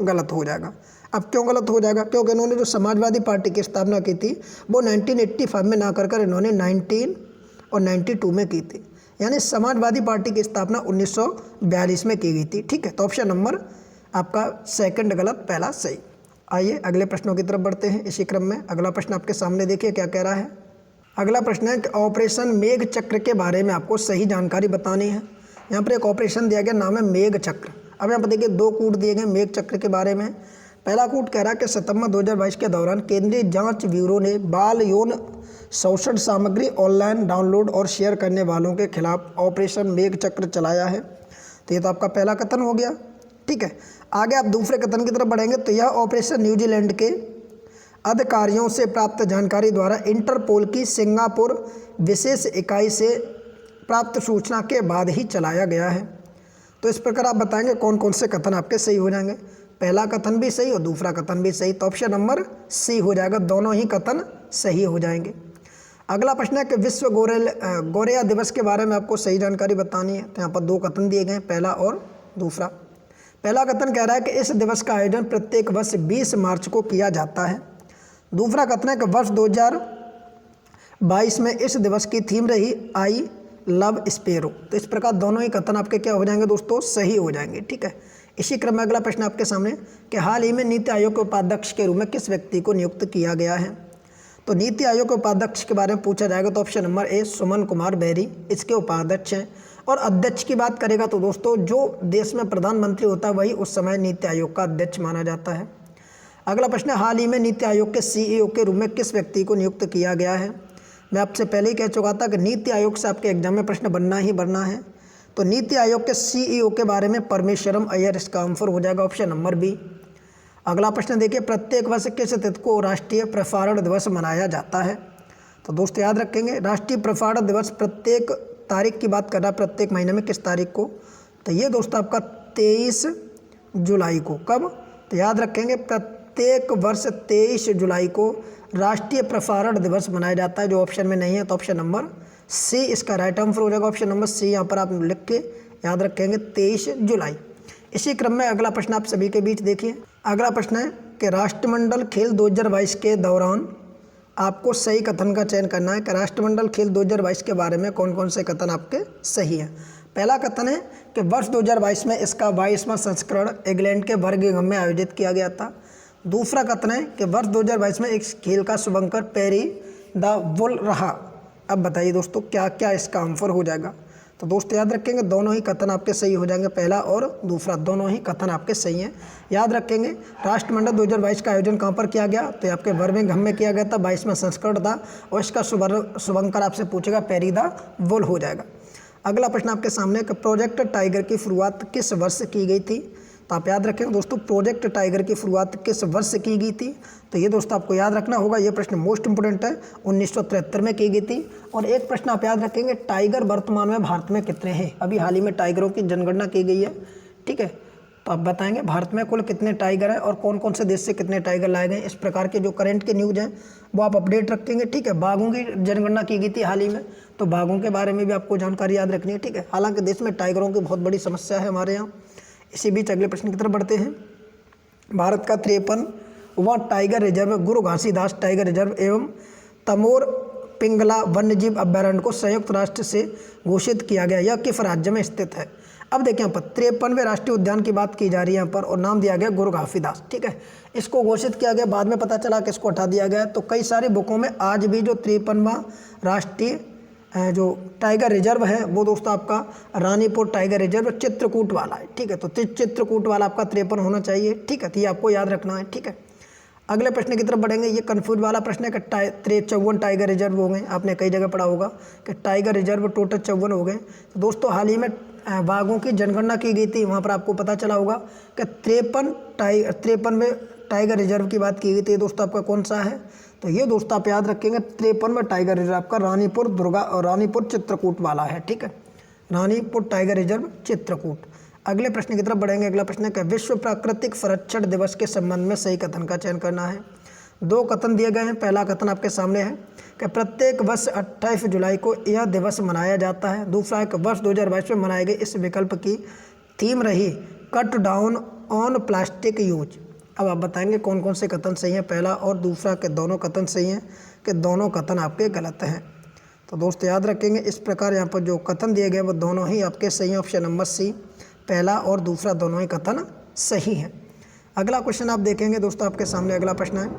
गलत हो जाएगा। अब क्यों गलत हो जाएगा? क्योंकि इन्होंने जो समाजवादी पार्टी की स्थापना की थी वो 1985 में ना कर इन्होंने 19 और 92 में की थी, यानी समाजवादी पार्टी की स्थापना 1942 में की गई थी। ठीक है, तो ऑप्शन नंबर आपका सेकंड गलत, पहला सही। आइए अगले प्रश्नों की तरफ बढ़ते हैं। इसी क्रम में अगला प्रश्न आपके सामने देखिए क्या कह रहा है। अगला प्रश्न है कि ऑपरेशन मेघ चक्र के बारे में आपको सही जानकारी बतानी है। यहाँ पर एक ऑपरेशन दिया गया, नाम है मेघ चक्र। अब यहाँ पर देखिए 2 कूट दिए गए मेघ चक्र के बारे में। पहला कूट कह रहा है कि सितंबर 2022 के दौरान केंद्रीय जांच ब्यूरो ने बाल यौन शोषण सामग्री ऑनलाइन डाउनलोड और शेयर करने वालों के खिलाफ ऑपरेशन मेघ चक्र चलाया है। तो ये तो आपका पहला कथन हो गया। ठीक है, आगे आप दूसरे कथन की तरफ बढ़ेंगे तो यह ऑपरेशन न्यूजीलैंड के अधिकारियों से प्राप्त जानकारी द्वारा इंटरपोल की सिंगापुर विशेष इकाई से प्राप्त सूचना के बाद ही चलाया गया है। तो इस प्रकार आप बताएंगे कौन कौन से कथन आपके सही हो जाएंगे। पहला कथन भी सही और दूसरा कथन भी सही, तो ऑप्शन नंबर सी हो जाएगा। दोनों ही कथन सही हो जाएंगे। अगला प्रश्न है कि विश्व गोरेया दिवस के बारे में आपको सही जानकारी बतानी है। तो यहाँ पर 2 कथन दिए गए हैं, पहला और दूसरा। पहला कथन कह रहा है कि इस दिवस का आयोजन प्रत्येक वर्ष 20 मार्च को किया जाता है। दूसरा कथन है कि वर्ष 2022 में इस दिवस की थीम रही आई लव स्पेरो। तो इस प्रकार दोनों ही कथन आपके क्या हो जाएंगे दोस्तों, सही हो जाएंगे। ठीक है, इसी क्रम में अगला प्रश्न आपके सामने कि हाल ही में नीति आयोग के उपाध्यक्ष के रूप में किस व्यक्ति को नियुक्त किया गया है। तो नीति आयोग के उपाध्यक्ष के बारे में पूछा जाएगा तो option number A Suman Kumar Bery इसके उपाध्यक्ष हैं। और अध्यक्ष की बात करेगा तो दोस्तों जो देश में प्रधानमंत्री होता है वही उस समय नीति आयोग का अध्यक्ष माना जाता है। अगला प्रश्न है हाल ही में नीति आयोग के सीईओ के रूप में किस व्यक्ति को नियुक्त किया गया है। मैं आपसे पहले ही कह चुका था कि नीति आयोग से आपके एग्जाम में प्रश्न बनना ही बनना है। तो नीति आयोग के सीईओ के बारे में परमेश्वरम अय्यर, इसका आंसर हो जाएगा ऑप्शन नंबर बी। अगला प्रश्न देखिए प्रत्येक वर्ष किस तिथि को राष्ट्रीय प्रसारण दिवस मनाया जाता है। तो दोस्तों याद रखेंगे राष्ट्रीय प्रसारण दिवस प्रत्येक तारीख की बात कर रहा है, प्रत्येक महीने में किस तारीख को। तो ये दोस्तों आपका 23 जुलाई को। कब? तो याद रखेंगे प्रत्येक वर्ष 23 जुलाई को राष्ट्रीय प्रसारण दिवस मनाया जाता है। जो ऑप्शन में नहीं है तो ऑप्शन नंबर सी इसका राइट आंसर हो जाएगा। ऑप्शन नंबर सी यहाँ पर आप लिख के याद रखेंगे 23 जुलाई। इसी क्रम में अगला प्रश्न आप सभी के बीच देखिए। अगला प्रश्न है कि राष्ट्रमंडल खेल 2022 के दौरान आपको सही कथन का चयन करना है कि राष्ट्रमंडल खेल 2022 के बारे में कौन कौन से कथन आपके सही हैं। पहला कथन है कि वर्ष 2022 में इसका 22वां संस्करण इंग्लैंड के बर्मिंघम में आयोजित किया गया था। दूसरा कथन है कि वर्ष 2022 में इस खेल का शुभंकर पेरी द वुल रहा। अब बताइए दोस्तों क्या क्या इसका आंसर हो जाएगा। तो दोस्तों याद रखेंगे दोनों ही कथन आपके सही हो जाएंगे, पहला और दूसरा दोनों ही कथन आपके सही हैं। याद रखेंगे राष्ट्रमंडल 2022 का आयोजन कहाँ पर किया गया, तो आपके बर्मिंघम में किया गया था, 22वां संस्करण था और इसका शुभंकर आपसे पूछेगा पेरी द वुल हो जाएगा। अगला प्रश्न आपके सामने कि प्रोजेक्ट टाइगर की शुरुआत किस वर्ष की गई थी। तो आप याद रखेंगे दोस्तों प्रोजेक्ट टाइगर की शुरुआत किस वर्ष की गई थी। तो ये दोस्तों आपको याद रखना होगा, ये प्रश्न मोस्ट इंपोर्टेंट है, 1973 में की गई थी। और एक प्रश्न आप याद रखेंगे टाइगर वर्तमान में भारत में कितने हैं। अभी हाल ही में टाइगरों की जनगणना की गई है, ठीक है। तो आप बताएंगे भारत में कुल कितने टाइगर हैं और कौन कौन से देश से कितने टाइगर लाए गए। इस प्रकार के जो करंट के न्यूज़ हैं वो आप अपडेट रखेंगे, ठीक है। बाघों की जनगणना की गई थी हाल ही में, तो बाघों के बारे में भी आपको जानकारी याद रखनी है, ठीक है। हालांकि देश में टाइगरों की बहुत बड़ी समस्या है हमारे यहाँ। इसी बीच अगले प्रश्न की तरफ बढ़ते हैं। भारत का 53वां टाइगर रिजर्व गुरु घासीदास टाइगर रिजर्व एवं तमोर पिंगला वन्यजीव अभ्यारण्य को संयुक्त राष्ट्र से घोषित किया गया। यह किस राज्य में स्थित है। अब देखिए यहाँ पर 53वें राष्ट्रीय उद्यान की बात की जा रही है यहाँ पर और नाम दिया गया गुरु घासीदास, ठीक है। इसको घोषित किया गया, बाद में पता चला कि इसको हटा दिया गया। तो कई सारी बुकों में आज भी जो 53वां राष्ट्रीय जो टाइगर रिजर्व है वो दोस्तों आपका रानीपुर टाइगर रिजर्व चित्रकूट वाला है, ठीक है। तो चित्रकूट वाला आपका 53 होना चाहिए, ठीक है। तो ये आपको याद रखना है, ठीक है। अगले प्रश्न की तरफ बढ़ेंगे। ये कन्फ्यूज वाला प्रश्न है कि 53 टाइगर रिजर्व हो गए। आपने कई जगह पढ़ा होगा कि टाइगर रिजर्व टोटल 54 हो गए। तो दोस्तों हाल ही में बाघों की जनगणना की गई थी, वहाँ पर आपको पता चला होगा कि 53वें टाइगर रिजर्व की बात की गई थी। दोस्तों आपका कौन सा है, तो ये दोस्तों आप याद रखेंगे 53वां टाइगर रिजर्व आपका रानीपुर दुर्गा और रानीपुर चित्रकूट वाला है, ठीक है। Ranipur tiger reserve Chitrakoot. अगले प्रश्न की तरफ बढ़ेंगे। अगला प्रश्न है कि विश्व प्राकृतिक संरक्षण दिवस के संबंध में सही कथन का चयन करना है। दो कथन दिए गए हैं। पहला कथन आपके सामने है कि प्रत्येक वर्ष 28 जुलाई को यह दिवस मनाया जाता है। दूसरा है कि वर्ष 2022 में मनाए गए इस विकल्प की थीम रही cut down on plastic use. अब आप बताएंगे कौन कौन से कथन सही हैं। पहला और दूसरा के दोनों कथन सही हैं कि दोनों कथन आपके गलत हैं। तो दोस्त याद रखेंगे इस प्रकार यहाँ पर जो कथन दिए गए वो दोनों ही आपके सही हैं। ऑप्शन नंबर सी, पहला और दूसरा दोनों ही कथन सही हैं। अगला क्वेश्चन आप देखेंगे दोस्तों, आपके सामने अगला प्रश्न है।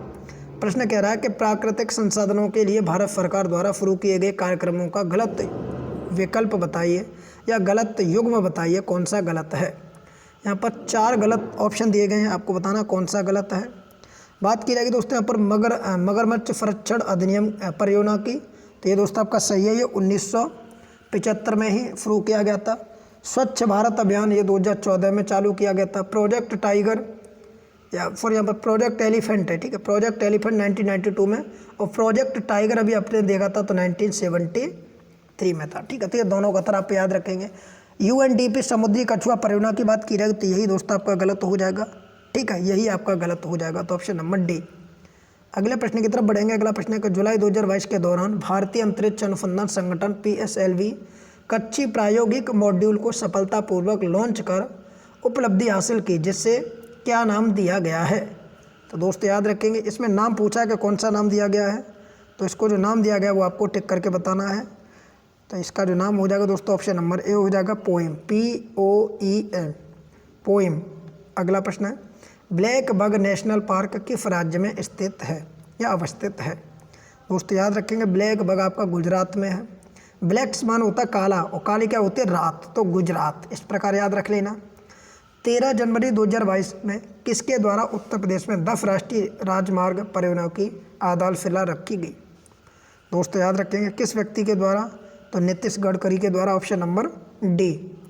प्रश्न कह रहा है कि प्राकृतिक संसाधनों के लिए भारत सरकार द्वारा शुरू किए गए कार्यक्रमों का गलत विकल्प बताइए या गलत युग्म बताइए, कौन सा गलत है। यहाँ पर 4 गलत ऑप्शन दिए गए हैं, आपको बताना कौन सा गलत है। बात की जाएगी दोस्तों यहाँ पर मगरमच्छ संरक्षण अधिनियम परियोजना की, तो ये दोस्तों आपका सही है। ये 1975 में ही शुरू किया गया था। स्वच्छ भारत अभियान ये 2014 में चालू किया गया था। प्रोजेक्ट टाइगर या फिर यहाँ पर प्रोजेक्ट एलिफेंट है, ठीक है, प्रोजेक्ट एलिफेंट 1992 में, और प्रोजेक्ट टाइगर अभी आपने देखा था तो 1973 में था, ठीक है। तो ये दोनों कथन आप याद रखेंगे। UNDP समुद्री कछुआ परियोजना की बात की जाएगी तो यही दोस्तों आपका गलत हो जाएगा, ठीक है, यही आपका गलत हो जाएगा। तो ऑप्शन नंबर डी। अगले प्रश्न की तरफ बढ़ेंगे। अगला प्रश्न है कि जुलाई 2022 के दौरान भारतीय अंतरिक्ष अनुसंधान संगठन PSLV कच्ची प्रायोगिक मॉड्यूल को सफलतापूर्वक लॉन्च कर उपलब्धि हासिल की, जिससे क्या नाम दिया गया है। तो दोस्तों याद रखेंगे इसमें नाम पूछा है कि कौन सा नाम दिया गया है, तो इसको जो नाम दिया गया वो आपको टिक करके बताना है। तो इसका जो नाम हो जाएगा दोस्तों ऑप्शन नंबर ए हो जाएगा पोएम, POEM, पोएम। अगला प्रश्न है ब्लैक बग नेशनल पार्क किस राज्य में स्थित है या अवस्थित है। दोस्तों याद रखेंगे ब्लैक बग आपका गुजरात में है। ब्लैक मान होता है काला और काली क्या होती है रात, तो गुजरात, इस प्रकार याद रख लेना। 13 जनवरी 2022 में किसके द्वारा उत्तर प्रदेश में 10 राष्ट्रीय राजमार्ग परियोजनाओं की आधारशिला रखी गई। दोस्तों याद रखेंगे किस व्यक्ति के द्वारा, तो नीतीश गडकरी के द्वारा, ऑप्शन नंबर डी।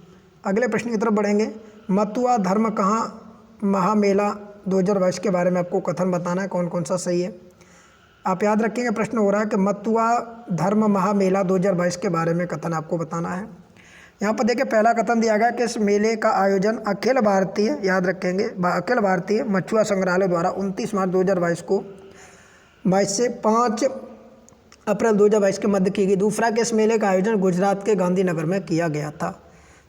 अगले प्रश्न की तरफ बढ़ेंगे। मथुआ धर्म कहाँ महामेला 2022 के बारे में आपको कथन बताना है, कौन कौन सा सही है। आप याद रखेंगे प्रश्न हो रहा है कि मथुआ धर्म महामेला 2022 के बारे में कथन आपको बताना है। यहाँ पर देखिए पहला कथन दिया गया कि इस मेले का आयोजन अखिल भारतीय, याद रखेंगे अखिल भारतीय मछुआ संग्रहालय द्वारा 29 मार्च 2022 को 22 से 5 अप्रैल 2022 के मध्य की गई। दूसरा कि इस मेले का आयोजन गुजरात के गांधीनगर में किया गया था।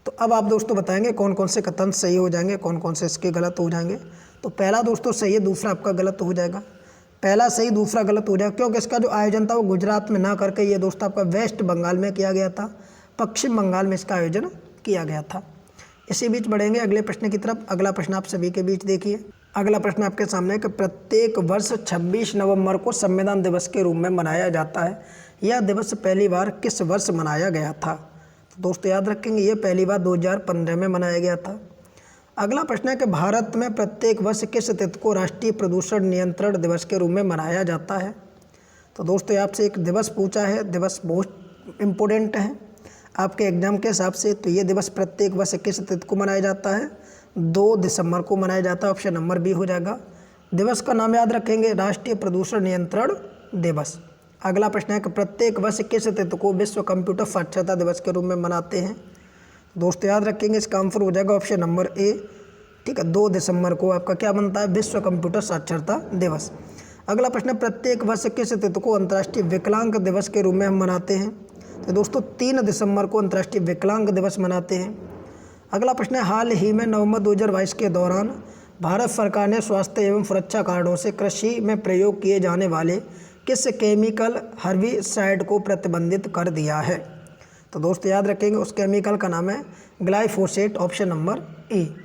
तो अब आप दोस्तों बताएंगे कौन कौन से कथन सही हो जाएंगे, कौन कौन से इसके गलत हो जाएंगे। तो पहला दोस्तों सही है, दूसरा आपका गलत हो जाएगा। पहला सही, दूसरा गलत हो जाएगा, क्योंकि इसका जो आयोजन था वो गुजरात में ना करके ये दोस्तों आपका वेस्ट बंगाल में किया गया था, पश्चिम बंगाल में इसका आयोजन किया गया था। इसी बीच बढ़ेंगे अगले प्रश्न की तरफ। अगला प्रश्न आप सभी के बीच देखिए। अगला प्रश्न आपके सामने है कि प्रत्येक वर्ष 26 नवंबर को संविधान दिवस के रूप में मनाया जाता है। यह दिवस पहली बार किस वर्ष मनाया गया था। तो दोस्तों याद रखेंगे ये पहली बार 2015 में मनाया गया था। अगला प्रश्न है कि भारत में प्रत्येक वर्ष किस तिथि को राष्ट्रीय प्रदूषण नियंत्रण दिवस के रूप में मनाया जाता है। तो दोस्तों आपसे एक दिवस पूछा है, दिवस बहुत इम्पोर्टेंट है आपके एग्जाम के हिसाब से। तो ये दिवस प्रत्येक वर्ष किस तिथि को मनाया जाता है, 2 दिसंबर को मनाया जाता है, ऑप्शन नंबर बी हो जाएगा। दिवस का नाम याद रखेंगे राष्ट्रीय प्रदूषण नियंत्रण दिवस। अगला प्रश्न है कि प्रत्येक वर्ष किस तिथि को विश्व कंप्यूटर साक्षरता दिवस के रूप में मनाते हैं। दोस्तों याद रखेंगे इसका आंसर हो जाएगा ऑप्शन नंबर ए, ठीक है, 2 दिसंबर को आपका क्या बनता है, विश्व कंप्यूटर साक्षरता दिवस। अगला प्रश्न है प्रत्येक वर्ष किस तिथि को अंतर्राष्ट्रीय विकलांग दिवस के रूप में हम मनाते हैं। तो दोस्तों 3 दिसंबर को अंतर्राष्ट्रीय विकलांग दिवस मनाते हैं। अगला प्रश्न है हाल ही में नवंबर 2022 के दौरान भारत सरकार ने स्वास्थ्य एवं सुरक्षा कारणों से कृषि में प्रयोग किए जाने वाले किस केमिकल हर्बिसाइड को प्रतिबंधित कर दिया है। तो दोस्तों याद रखेंगे उस केमिकल का नाम है ग्लाइफोसेट, ऑप्शन नंबर ए।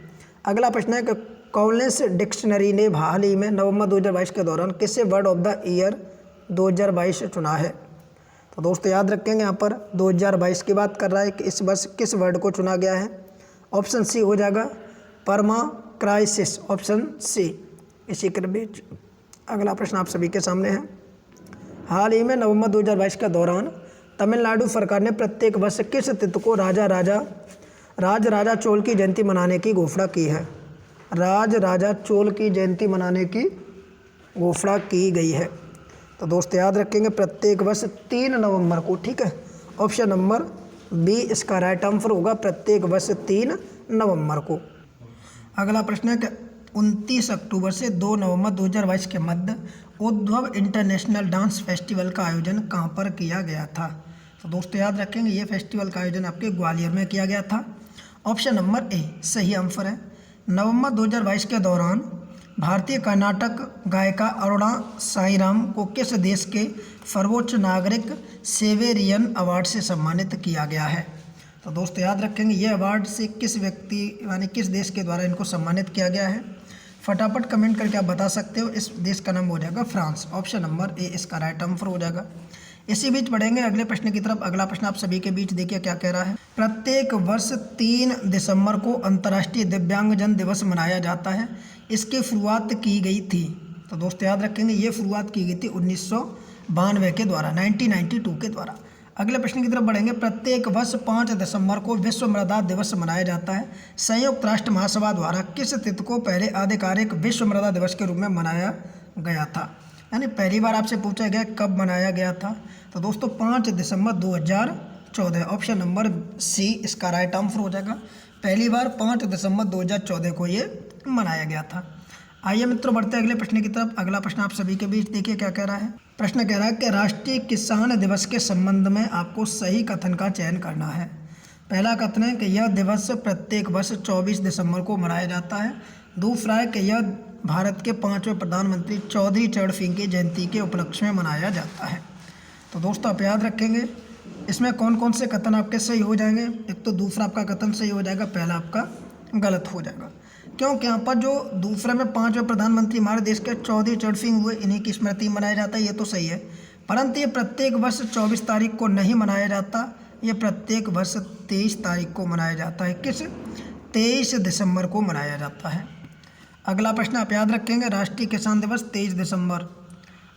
अगला प्रश्न है कि कॉलेज डिक्शनरी ने हाल ही में नवंबर 2022 के दौरान किसे वर्ड ऑफ द ईयर 2022 चुना है। तो दोस्तों याद रखेंगे यहाँ पर 2022 की बात कर रहा है कि इस वर्ष किस वर्ड को चुना गया है, ऑप्शन सी हो जाएगा परमा क्राइसिस, ऑप्शन सी। इसी के बीच अगला प्रश्न आप सभी के सामने है। हाल ही में नवंबर 2022 के दौरान तमिलनाडु सरकार ने प्रत्येक वर्ष किस तिथि को राजा चोल की जयंती मनाने की घोषणा की है। राजा चोल की जयंती मनाने की घोषणा की गई है। तो दोस्तों याद रखेंगे प्रत्येक वर्ष 3 नवंबर को, ठीक है, ऑप्शन नंबर बी इसका राइट आंसर होगा प्रत्येक वर्ष 3 नवंबर को। अगला प्रश्न है कि 29 अक्टूबर से 2 नवंबर 2022 के मध्य उद्भव इंटरनेशनल डांस फेस्टिवल का आयोजन कहाँ पर किया गया था। तो दोस्तों याद रखेंगे ये फेस्टिवल का आयोजन आपके ग्वालियर में किया गया था। ऑप्शन नंबर ए सही आंसर है। नवंबर 2022 के दौरान भारतीय कर्नाटक गायिका अरुणा साईराम को किस देश के सर्वोच्च नागरिक सेवेरियन अवार्ड से सम्मानित किया गया है। तो दोस्तों याद रखेंगे ये अवार्ड से किस व्यक्ति यानी किस देश के द्वारा इनको सम्मानित किया गया है। फटाफट कमेंट करके आप बता सकते हो। इस देश का नाम हो जाएगा फ्रांस। ऑप्शन नंबर ए इसका राइट आंसर हो जाएगा। इसी बीच बढ़ेंगे अगले प्रश्न की तरफ। अगला प्रश्न आप सभी के बीच देखिए क्या कह रहा है। प्रत्येक वर्ष 3 दिसंबर को अंतर्राष्ट्रीय दिव्यांगजन दिवस मनाया जाता है। इसकी शुरुआत की गई थी। तो दोस्तों याद रखेंगे ये शुरुआत की गई थी 1992 के द्वारा, 1992 के द्वारा। अगले प्रश्न की तरफ बढ़ेंगे। प्रत्येक वर्ष 5 दिसंबर को विश्व मृदा दिवस मनाया जाता है। संयुक्त राष्ट्र महासभा द्वारा किस तिथि को पहले आधिकारिक विश्व मृदा दिवस के रूप में मनाया गया था, यानी पहली बार आपसे पूछा गया कब मनाया गया था। तो दोस्तों 5 दिसंबर 2014। ऑप्शन नंबर सी इसका राइट आंसर हो जाएगा। पहली बार 5 दिसंबर 2014 को ये मनाया गया था। आइए मित्रों बढ़ते हैं अगले प्रश्न की तरफ। अगला प्रश्न आप सभी के बीच देखिए क्या कह रहा है। प्रश्न कह रहा है कि राष्ट्रीय किसान दिवस के संबंध में आपको सही कथन का चयन करना है। पहला कथन है कि यह दिवस प्रत्येक वर्ष 24 दिसंबर को मनाया जाता है। दूसरा है कि यह भारत के 5वें प्रधानमंत्री चौधरी चरण सिंह की जयंती के उपलक्ष्य में मनाया जाता है। तो दोस्तों आप याद रखेंगे इसमें कौन कौन से कथन आपके सही हो जाएंगे। एक तो दूसरा आपका कथन सही हो जाएगा, पहला आपका गलत हो जाएगा। क्योंकि यहाँ पर जो दूसरे में 5वें प्रधानमंत्री हमारे देश के चौधरी चरण सिंह हुए, इन्हीं की स्मृति मनाया जाता है, ये तो सही है। परंतु ये प्रत्येक वर्ष 24 तारीख को नहीं मनाया जाता, ये प्रत्येक वर्ष 23 तारीख को मनाया जाता है। किस 23 दिसंबर को मनाया जाता है। अगला प्रश्न आप याद रखेंगे राष्ट्रीय किसान दिवस 23 दिसंबर।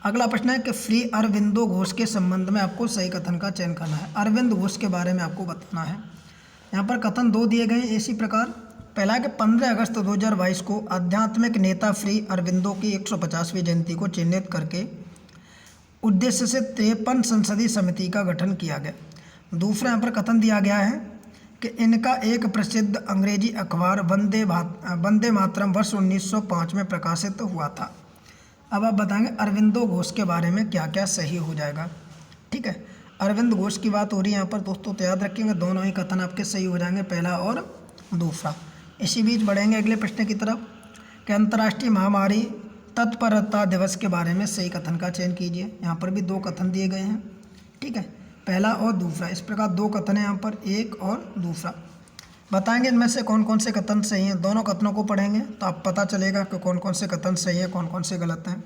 अगला प्रश्न है कि श्री अरविंदो घोष के संबंध में आपको सही कथन का चयन करना है। अरविंद घोष के बारे में आपको बताना है। यहाँ पर कथन 2 दिए गए हैं इसी प्रकार। पहला कि 15 अगस्त 2022 को आध्यात्मिक नेता श्री अरविंदो की 150वीं जयंती को चिन्हित करके उद्देश्य से 53 संसदीय समिति का गठन किया गया। दूसरा यहाँ पर कथन दिया गया है कि इनका एक प्रसिद्ध अंग्रेजी अखबार वंदे मातरम वर्ष 1905 में प्रकाशित हुआ था। अब आप बताएंगे अरविंदो घोष के बारे में क्या क्या सही हो जाएगा। ठीक है, अरविंद घोष की बात हो रही है यहाँ पर दोस्तों, तो याद रखेंगे दोनों ही कथन आपके सही हो जाएंगे, पहला और दूसरा। इसी बीच बढ़ेंगे अगले प्रश्न की तरफ कि अंतर्राष्ट्रीय महामारी तत्परता दिवस के बारे में सही कथन का चयन कीजिए। यहाँ पर भी 2 कथन दिए गए हैं। ठीक है, पहला और दूसरा, इस प्रकार 2 कथन है यहाँ पर, एक और दूसरा। बताएंगे इनमें से कौन कौन से कथन सही हैं। दोनों कथनों को पढ़ेंगे तो आप पता चलेगा कि कौन कौन से कथन सही हैं, कौन कौन से गलत हैं।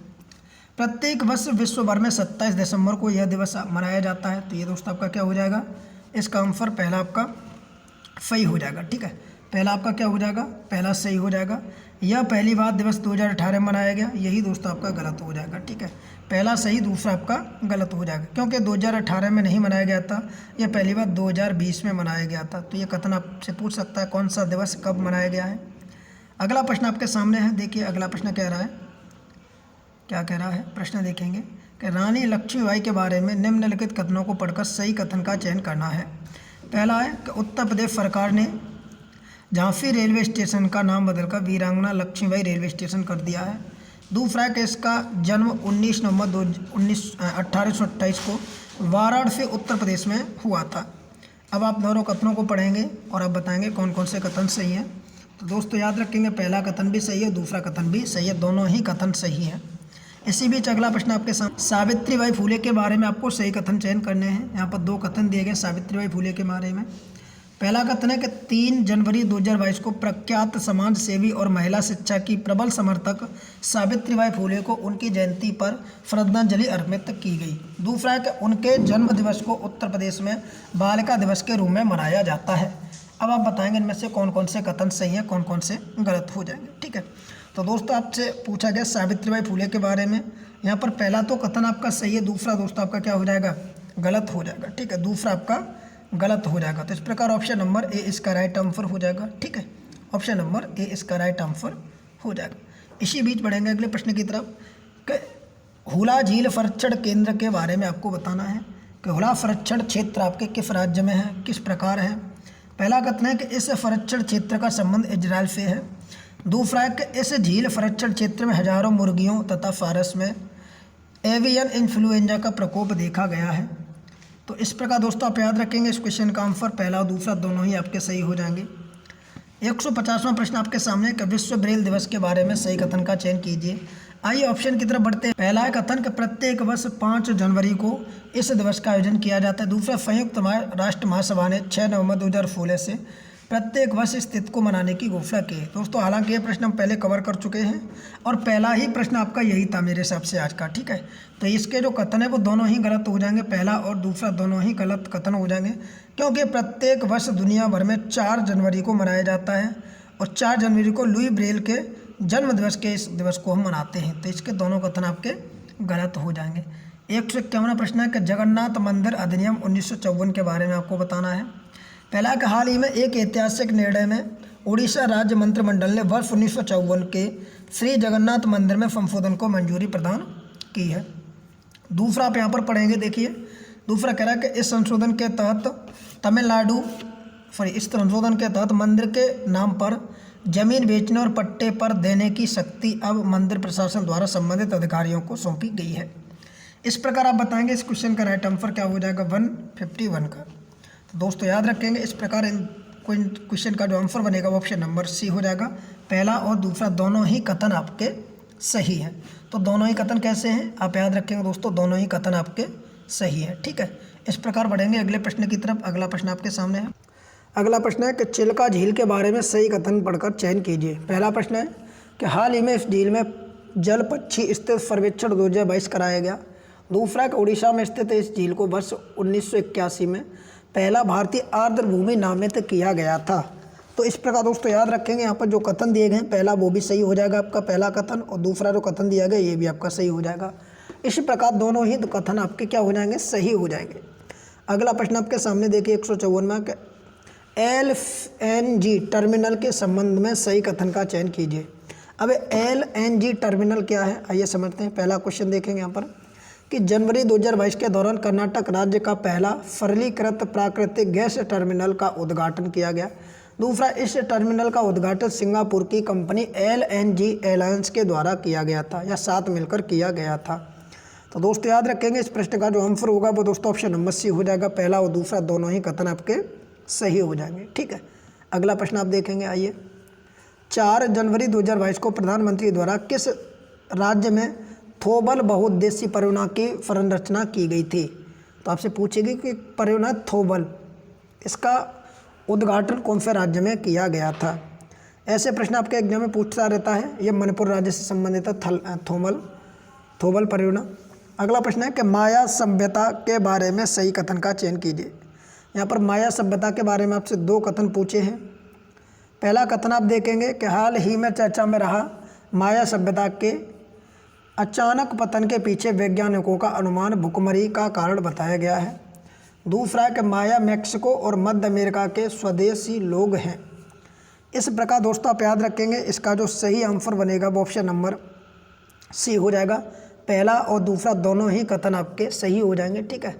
प्रत्येक वर्ष विश्व भर में 27 दिसंबर को यह दिवस मनाया जाता है। तो ये दोस्त आपका क्या हो जाएगा, इसका आंसर पहला आपका सही हो जाएगा। ठीक है, पहला आपका क्या हो जाएगा, पहला सही हो जाएगा। यह पहली बार दिवस 2018 में मनाया गया, यही दोस्तों आपका गलत हो जाएगा। ठीक है, पहला सही, दूसरा आपका गलत हो जाएगा, क्योंकि 2018 में नहीं मनाया गया था, यह पहली बार 2020 में मनाया गया था। तो ये कथन आपसे पूछ सकता है कौन सा दिवस कब मनाया गया है। अगला प्रश्न आपके सामने है, देखिए अगला प्रश्न कह रहा है, क्या कह रहा है। प्रश्न देखेंगे कि रानी लक्ष्मीबाई के बारे में निम्नलिखित कथनों को पढ़कर सही कथन का चयन करना है। पहला है कि उत्तर प्रदेश सरकार ने झांसी रेलवे स्टेशन का नाम बदलकर वीरांगना लक्ष्मीबाई रेलवे स्टेशन कर दिया है। दूसरा है कि इसका जन्म 19 नवंबर 1828 को वाराणसी उत्तर प्रदेश में हुआ था। अब आप दोनों कथनों को पढ़ेंगे और आप बताएंगे कौन कौन से कथन सही हैं। तो दोस्तों याद रखेंगे पहला कथन भी सही है, दूसरा कथन भी सही है, दोनों ही कथन सही हैं। इसी बीच अगला प्रश्न आपके सामने, सावित्रीबाई फुले के बारे में आपको सही कथन चयन करने हैं। यहाँ पर 2 कथन दिए गए सावित्रीबाई फुले के बारे में। पहला कथन है कि 3 जनवरी 2022 को प्रख्यात समाज सेवी और महिला शिक्षा की प्रबल समर्थक सावित्रीबाई फुले को उनकी जयंती पर श्रद्धांजलि अर्पित की गई। दूसरा है कि उनके जन्म दिवस को उत्तर प्रदेश में बालिका दिवस के रूप में मनाया जाता है। अब आप बताएंगे इनमें से कौन कौन से कथन सही हैं, कौन कौन से गलत हो जाएंगे। ठीक है, तो दोस्तों आपसे पूछा गया सावित्रीबाई फुले के बारे में। यहाँ पर पहला तो कथन आपका सही है, दूसरा दोस्तों आपका क्या हो जाएगा, गलत हो जाएगा। ठीक है, दूसरा आपका गलत हो जाएगा। तो इस प्रकार ऑप्शन नंबर ए इसका राइट आंसर हो जाएगा। ठीक है, ऑप्शन नंबर ए इसका राइट आंसर हो जाएगा। इसी बीच बढ़ेंगे अगले प्रश्न की तरफ कि हुला झील संरक्षण केंद्र के बारे में आपको बताना है कि खुला संरक्षण क्षेत्र आपके किस राज्य में है, किस प्रकार है। पहला कथन है कि इस संरक्षण क्षेत्र का संबंध इजराइल से है। दूसरा है कि इस झील संरक्षण क्षेत्र में हजारों मुर्गियों तथा फारस में एवियन इन्फ्लुएंजा का प्रकोप देखा गया है। तो इस प्रकार दोस्तों आप याद रखेंगे इस क्वेश्चन का आंसर पहला और दूसरा दोनों ही आपके सही हो जाएंगे। 150वां प्रश्न आपके सामने कि विश्व ब्रेल दिवस के बारे में सही कथन का चयन कीजिए। आइए ऑप्शन की तरफ बढ़ते हैं। पहला है कथन कि प्रत्येक वर्ष 5 जनवरी को इस दिवस का आयोजन किया जाता है। दूसरा, संयुक्त राष्ट्र महासभा ने 6 नवंबर 2016 से प्रत्येक वर्ष इस तिथि को मनाने की घोषणा की है। दोस्तों हालांकि ये प्रश्न हम पहले कवर कर चुके हैं और पहला ही प्रश्न आपका यही था मेरे हिसाब से आज का, ठीक है। तो इसके जो कथन है वो दोनों ही गलत हो जाएंगे, पहला और दूसरा दोनों ही गलत कथन हो जाएंगे, क्योंकि प्रत्येक वर्ष दुनिया भर में 4 जनवरी को मनाया जाता है और 4 जनवरी को लुई ब्रेल के जन्म दिवस के इस दिवस को हम मनाते हैं। तो इसके दोनों कथन आपके गलत हो जाएंगे। 151वां प्रश्न है कि जगन्नाथ मंदिर अधिनियम 1954 के बारे में आपको बताना है। पहला कि हाल ही में एक ऐतिहासिक निर्णय में उड़ीसा राज्य मंत्रिमंडल ने वर्ष 1954 के श्री जगन्नाथ मंदिर में संशोधन को मंजूरी प्रदान की है। दूसरा आप यहाँ पर पढ़ेंगे, देखिए दूसरा कह रहा है कि इस संशोधन के तहत मंदिर के नाम पर जमीन बेचने और पट्टे पर देने की शक्ति अब मंदिर प्रशासन द्वारा संबंधित अधिकारियों को सौंपी गई है। इस प्रकार आप बताएंगे इस क्वेश्चन का राइट आंसर क्या हो जाएगा, 151 का। तो दोस्तों याद रखेंगे इस प्रकार इन क्वेश्चन का जो आंसर बनेगा वो ऑप्शन नंबर सी हो जाएगा। पहला और दूसरा दोनों ही कथन आपके सही हैं। तो दोनों ही कथन कैसे हैं आप याद रखेंगे दोस्तों, दोनों ही कथन आपके सही है, ठीक है। इस प्रकार बढ़ेंगे अगले प्रश्न की तरफ। अगला प्रश्न आपके सामने है। अगला प्रश्न है कि चिल्का झील के बारे में सही कथन पढ़कर चयन कीजिए। पहला प्रश्न है कि हाल ही में इस झील में जल पक्षी स्थित सर्वेक्षण 2022 कराया गया। दूसरा कि उड़ीसा में स्थित इस झील को वर्ष 1981 में पहला भारतीय आर्द्रभूमि नामित किया गया था। तो इस प्रकार दोस्तों याद रखेंगे यहाँ पर जो कथन दिए गए हैं पहला वो भी सही हो जाएगा आपका पहला कथन, और दूसरा जो कथन दिया गया ये भी आपका सही हो जाएगा। इसी प्रकार दोनों ही कथन आपके क्या हो जाएंगे, सही हो जाएंगे। अगला प्रश्न आपके सामने देखिए 154वां LNG टर्मिनल के संबंध में सही कथन का चयन कीजिए। अब LNG टर्मिनल क्या है आइए समझते हैं। पहला क्वेश्चन देखेंगे यहाँ पर कि जनवरी 2022 के दौरान कर्नाटक राज्य का पहला सरलीकृत प्राकृतिक गैस टर्मिनल का उद्घाटन किया गया। दूसरा, इस टर्मिनल का उद्घाटन सिंगापुर की कंपनी LNG एलायंस के द्वारा किया गया था या साथ मिलकर किया गया था। तो दोस्तों याद रखेंगे इस प्रश्न का जो आंसर होगा वो दोस्तों ऑप्शन नंबर सी हो जाएगा। पहला और दूसरा दोनों ही कथन आपके सही हो जाएंगे, ठीक है। अगला प्रश्न आप देखेंगे, आइए 4 जनवरी 2022 को प्रधानमंत्री द्वारा किस राज्य में थोबल बहुउद्देशीय परियोजना की संरचना की गई थी। तो आपसे पूछेगी कि परियोजना थोबल इसका उद्घाटन कौन से राज्य में किया गया था। ऐसे प्रश्न आपके एग्जाम में पूछता रहता है। ये मणिपुर राज्य से संबंधित है थोबल परियोजना। अगला प्रश्न है कि माया सभ्यता के बारे में सही कथन का चयन कीजिए। यहाँ पर माया सभ्यता के बारे में आपसे 2 कथन पूछे हैं। पहला कथन आप देखेंगे कि हाल ही में चर्चा में रहा माया सभ्यता के अचानक पतन के पीछे वैज्ञानिकों का अनुमान भुखमरी का कारण बताया गया है। दूसरा है कि माया मैक्सिको और मध्य अमेरिका के स्वदेशी लोग हैं। इस प्रकार दोस्तों आप याद रखेंगे इसका जो सही आंसर बनेगा वो ऑप्शन नंबर सी हो जाएगा। पहला और दूसरा दोनों ही कथन आपके सही हो जाएंगे, ठीक है।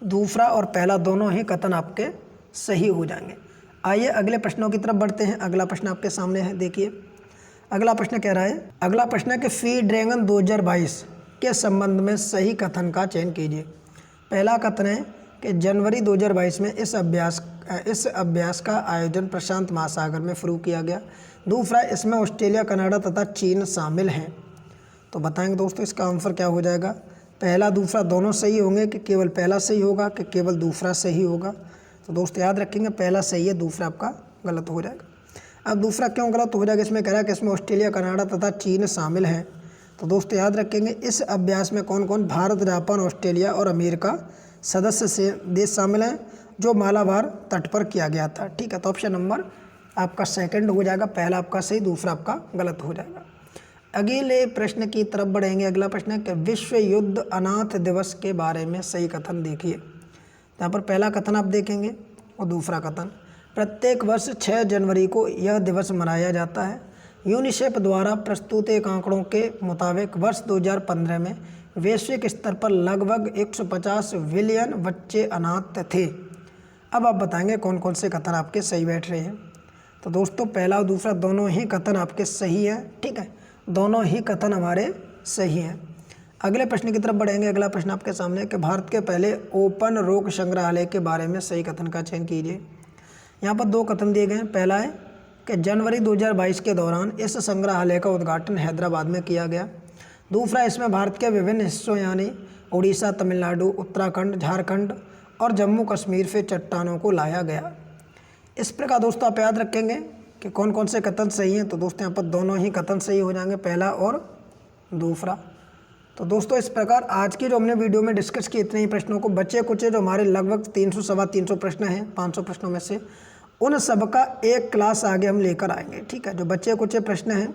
दूसरा और पहला दोनों ही कथन आपके सही हो जाएंगे। आइए अगले प्रश्नों की तरफ बढ़ते हैं। अगला प्रश्न आपके सामने है, देखिए अगला प्रश्न कह रहा है। अगला प्रश्न है कि सी ड्रैगन 2022 के संबंध में सही कथन का चयन कीजिए। पहला कथन है कि जनवरी 2022 में इस अभ्यास का आयोजन प्रशांत महासागर में शुरू किया गया। दूसरा, इसमें ऑस्ट्रेलिया, कनाडा तथा चीन शामिल हैं। तो बताएंगे दोस्तों इसका आंसर क्या हो जाएगा। पहला दूसरा दोनों सही होंगे कि केवल पहला सही होगा कि केवल दूसरा सही होगा। तो दोस्तों याद रखेंगे पहला सही है, दूसरा आपका गलत हो जाएगा। अब दूसरा क्यों गलत हो जाएगा, इसमें कह रहा है कि इसमें ऑस्ट्रेलिया, कनाडा तथा चीन शामिल हैं। तो दोस्तों याद रखेंगे इस अभ्यास में कौन कौन भारत, जापान, ऑस्ट्रेलिया और अमेरिका सदस्य से देश शामिल हैं जो मालाबार तट पर किया गया था, ठीक है। तो ऑप्शन नंबर आपका सेकंड हो जाएगा। पहला आपका सही, दूसरा आपका गलत हो जाएगा। अगले प्रश्न की तरफ बढ़ेंगे। अगला प्रश्न है कि विश्व युद्ध अनाथ दिवस के बारे में सही कथन देखिए। यहाँ पर पहला कथन आप देखेंगे और दूसरा कथन, प्रत्येक वर्ष 6 जनवरी को यह दिवस मनाया जाता है। यूनिसेफ द्वारा प्रस्तुत एक आंकड़ों के मुताबिक वर्ष 2015 में वैश्विक स्तर पर लगभग 150 बिलियन बच्चे अनाथ थे। अब आप बताएंगे कौन कौन से कथन आपके सही बैठ रहे हैं। तो दोस्तों पहला और दूसरा दोनों ही कथन आपके सही है, ठीक है, दोनों ही कथन हमारे सही हैं। अगले प्रश्न की तरफ बढ़ेंगे। अगला प्रश्न आपके सामने है कि भारत के पहले ओपन रोक संग्रहालय के बारे में सही कथन का चयन कीजिए। यहाँ पर दो कथन दिए गए हैं। पहला है कि जनवरी 2022 के दौरान इस संग्रहालय का उद्घाटन हैदराबाद में किया गया। दूसरा, इसमें भारत के विभिन्न हिस्सों यानी उड़ीसा, तमिलनाडु, उत्तराखंड, झारखंड और जम्मू कश्मीर से चट्टानों को लाया गया। इस प्रकार दोस्तों आप याद रखेंगे कि कौन कौन से कथन सही हैं। तो दोस्तों यहाँ पर दोनों ही कथन सही हो जाएंगे, पहला और दूसरा। तो दोस्तों इस प्रकार आज की जो हमने वीडियो में डिस्कस किए इतने ही प्रश्नों को, बचे कुचे जो हमारे लगभग 300 सवा 300 प्रश्न हैं 500 प्रश्नों में से, उन सब का एक क्लास आगे हम लेकर आएंगे, ठीक है। जो बचे कुचे प्रश्न हैं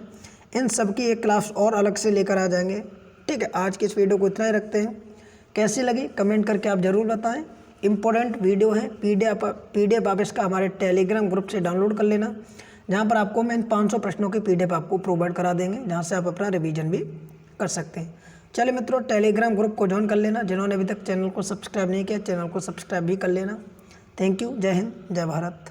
इन सब की एक क्लास और अलग से लेकर आ जाएंगे, ठीक है। आज की इस वीडियो को इतना ही रखते हैं। कैसी लगी कमेंट करके आप ज़रूर बताएं। इंपॉर्टेंट वीडियो है, पीडीएफ आप इसका हमारे टेलीग्राम ग्रुप से डाउनलोड कर लेना, जहाँ पर आपको मैं इन 500 प्रश्नों की पीडीएफ आपको प्रोवाइड करा देंगे, जहाँ से आप अपना रिवीजन भी कर सकते हैं। चलिए मित्रों, टेलीग्राम ग्रुप को ज्वाइन कर लेना। जिन्होंने अभी तक चैनल को सब्सक्राइब नहीं किया, चैनल को सब्सक्राइब भी कर लेना। Thank you. जय हिंद, जय भारत।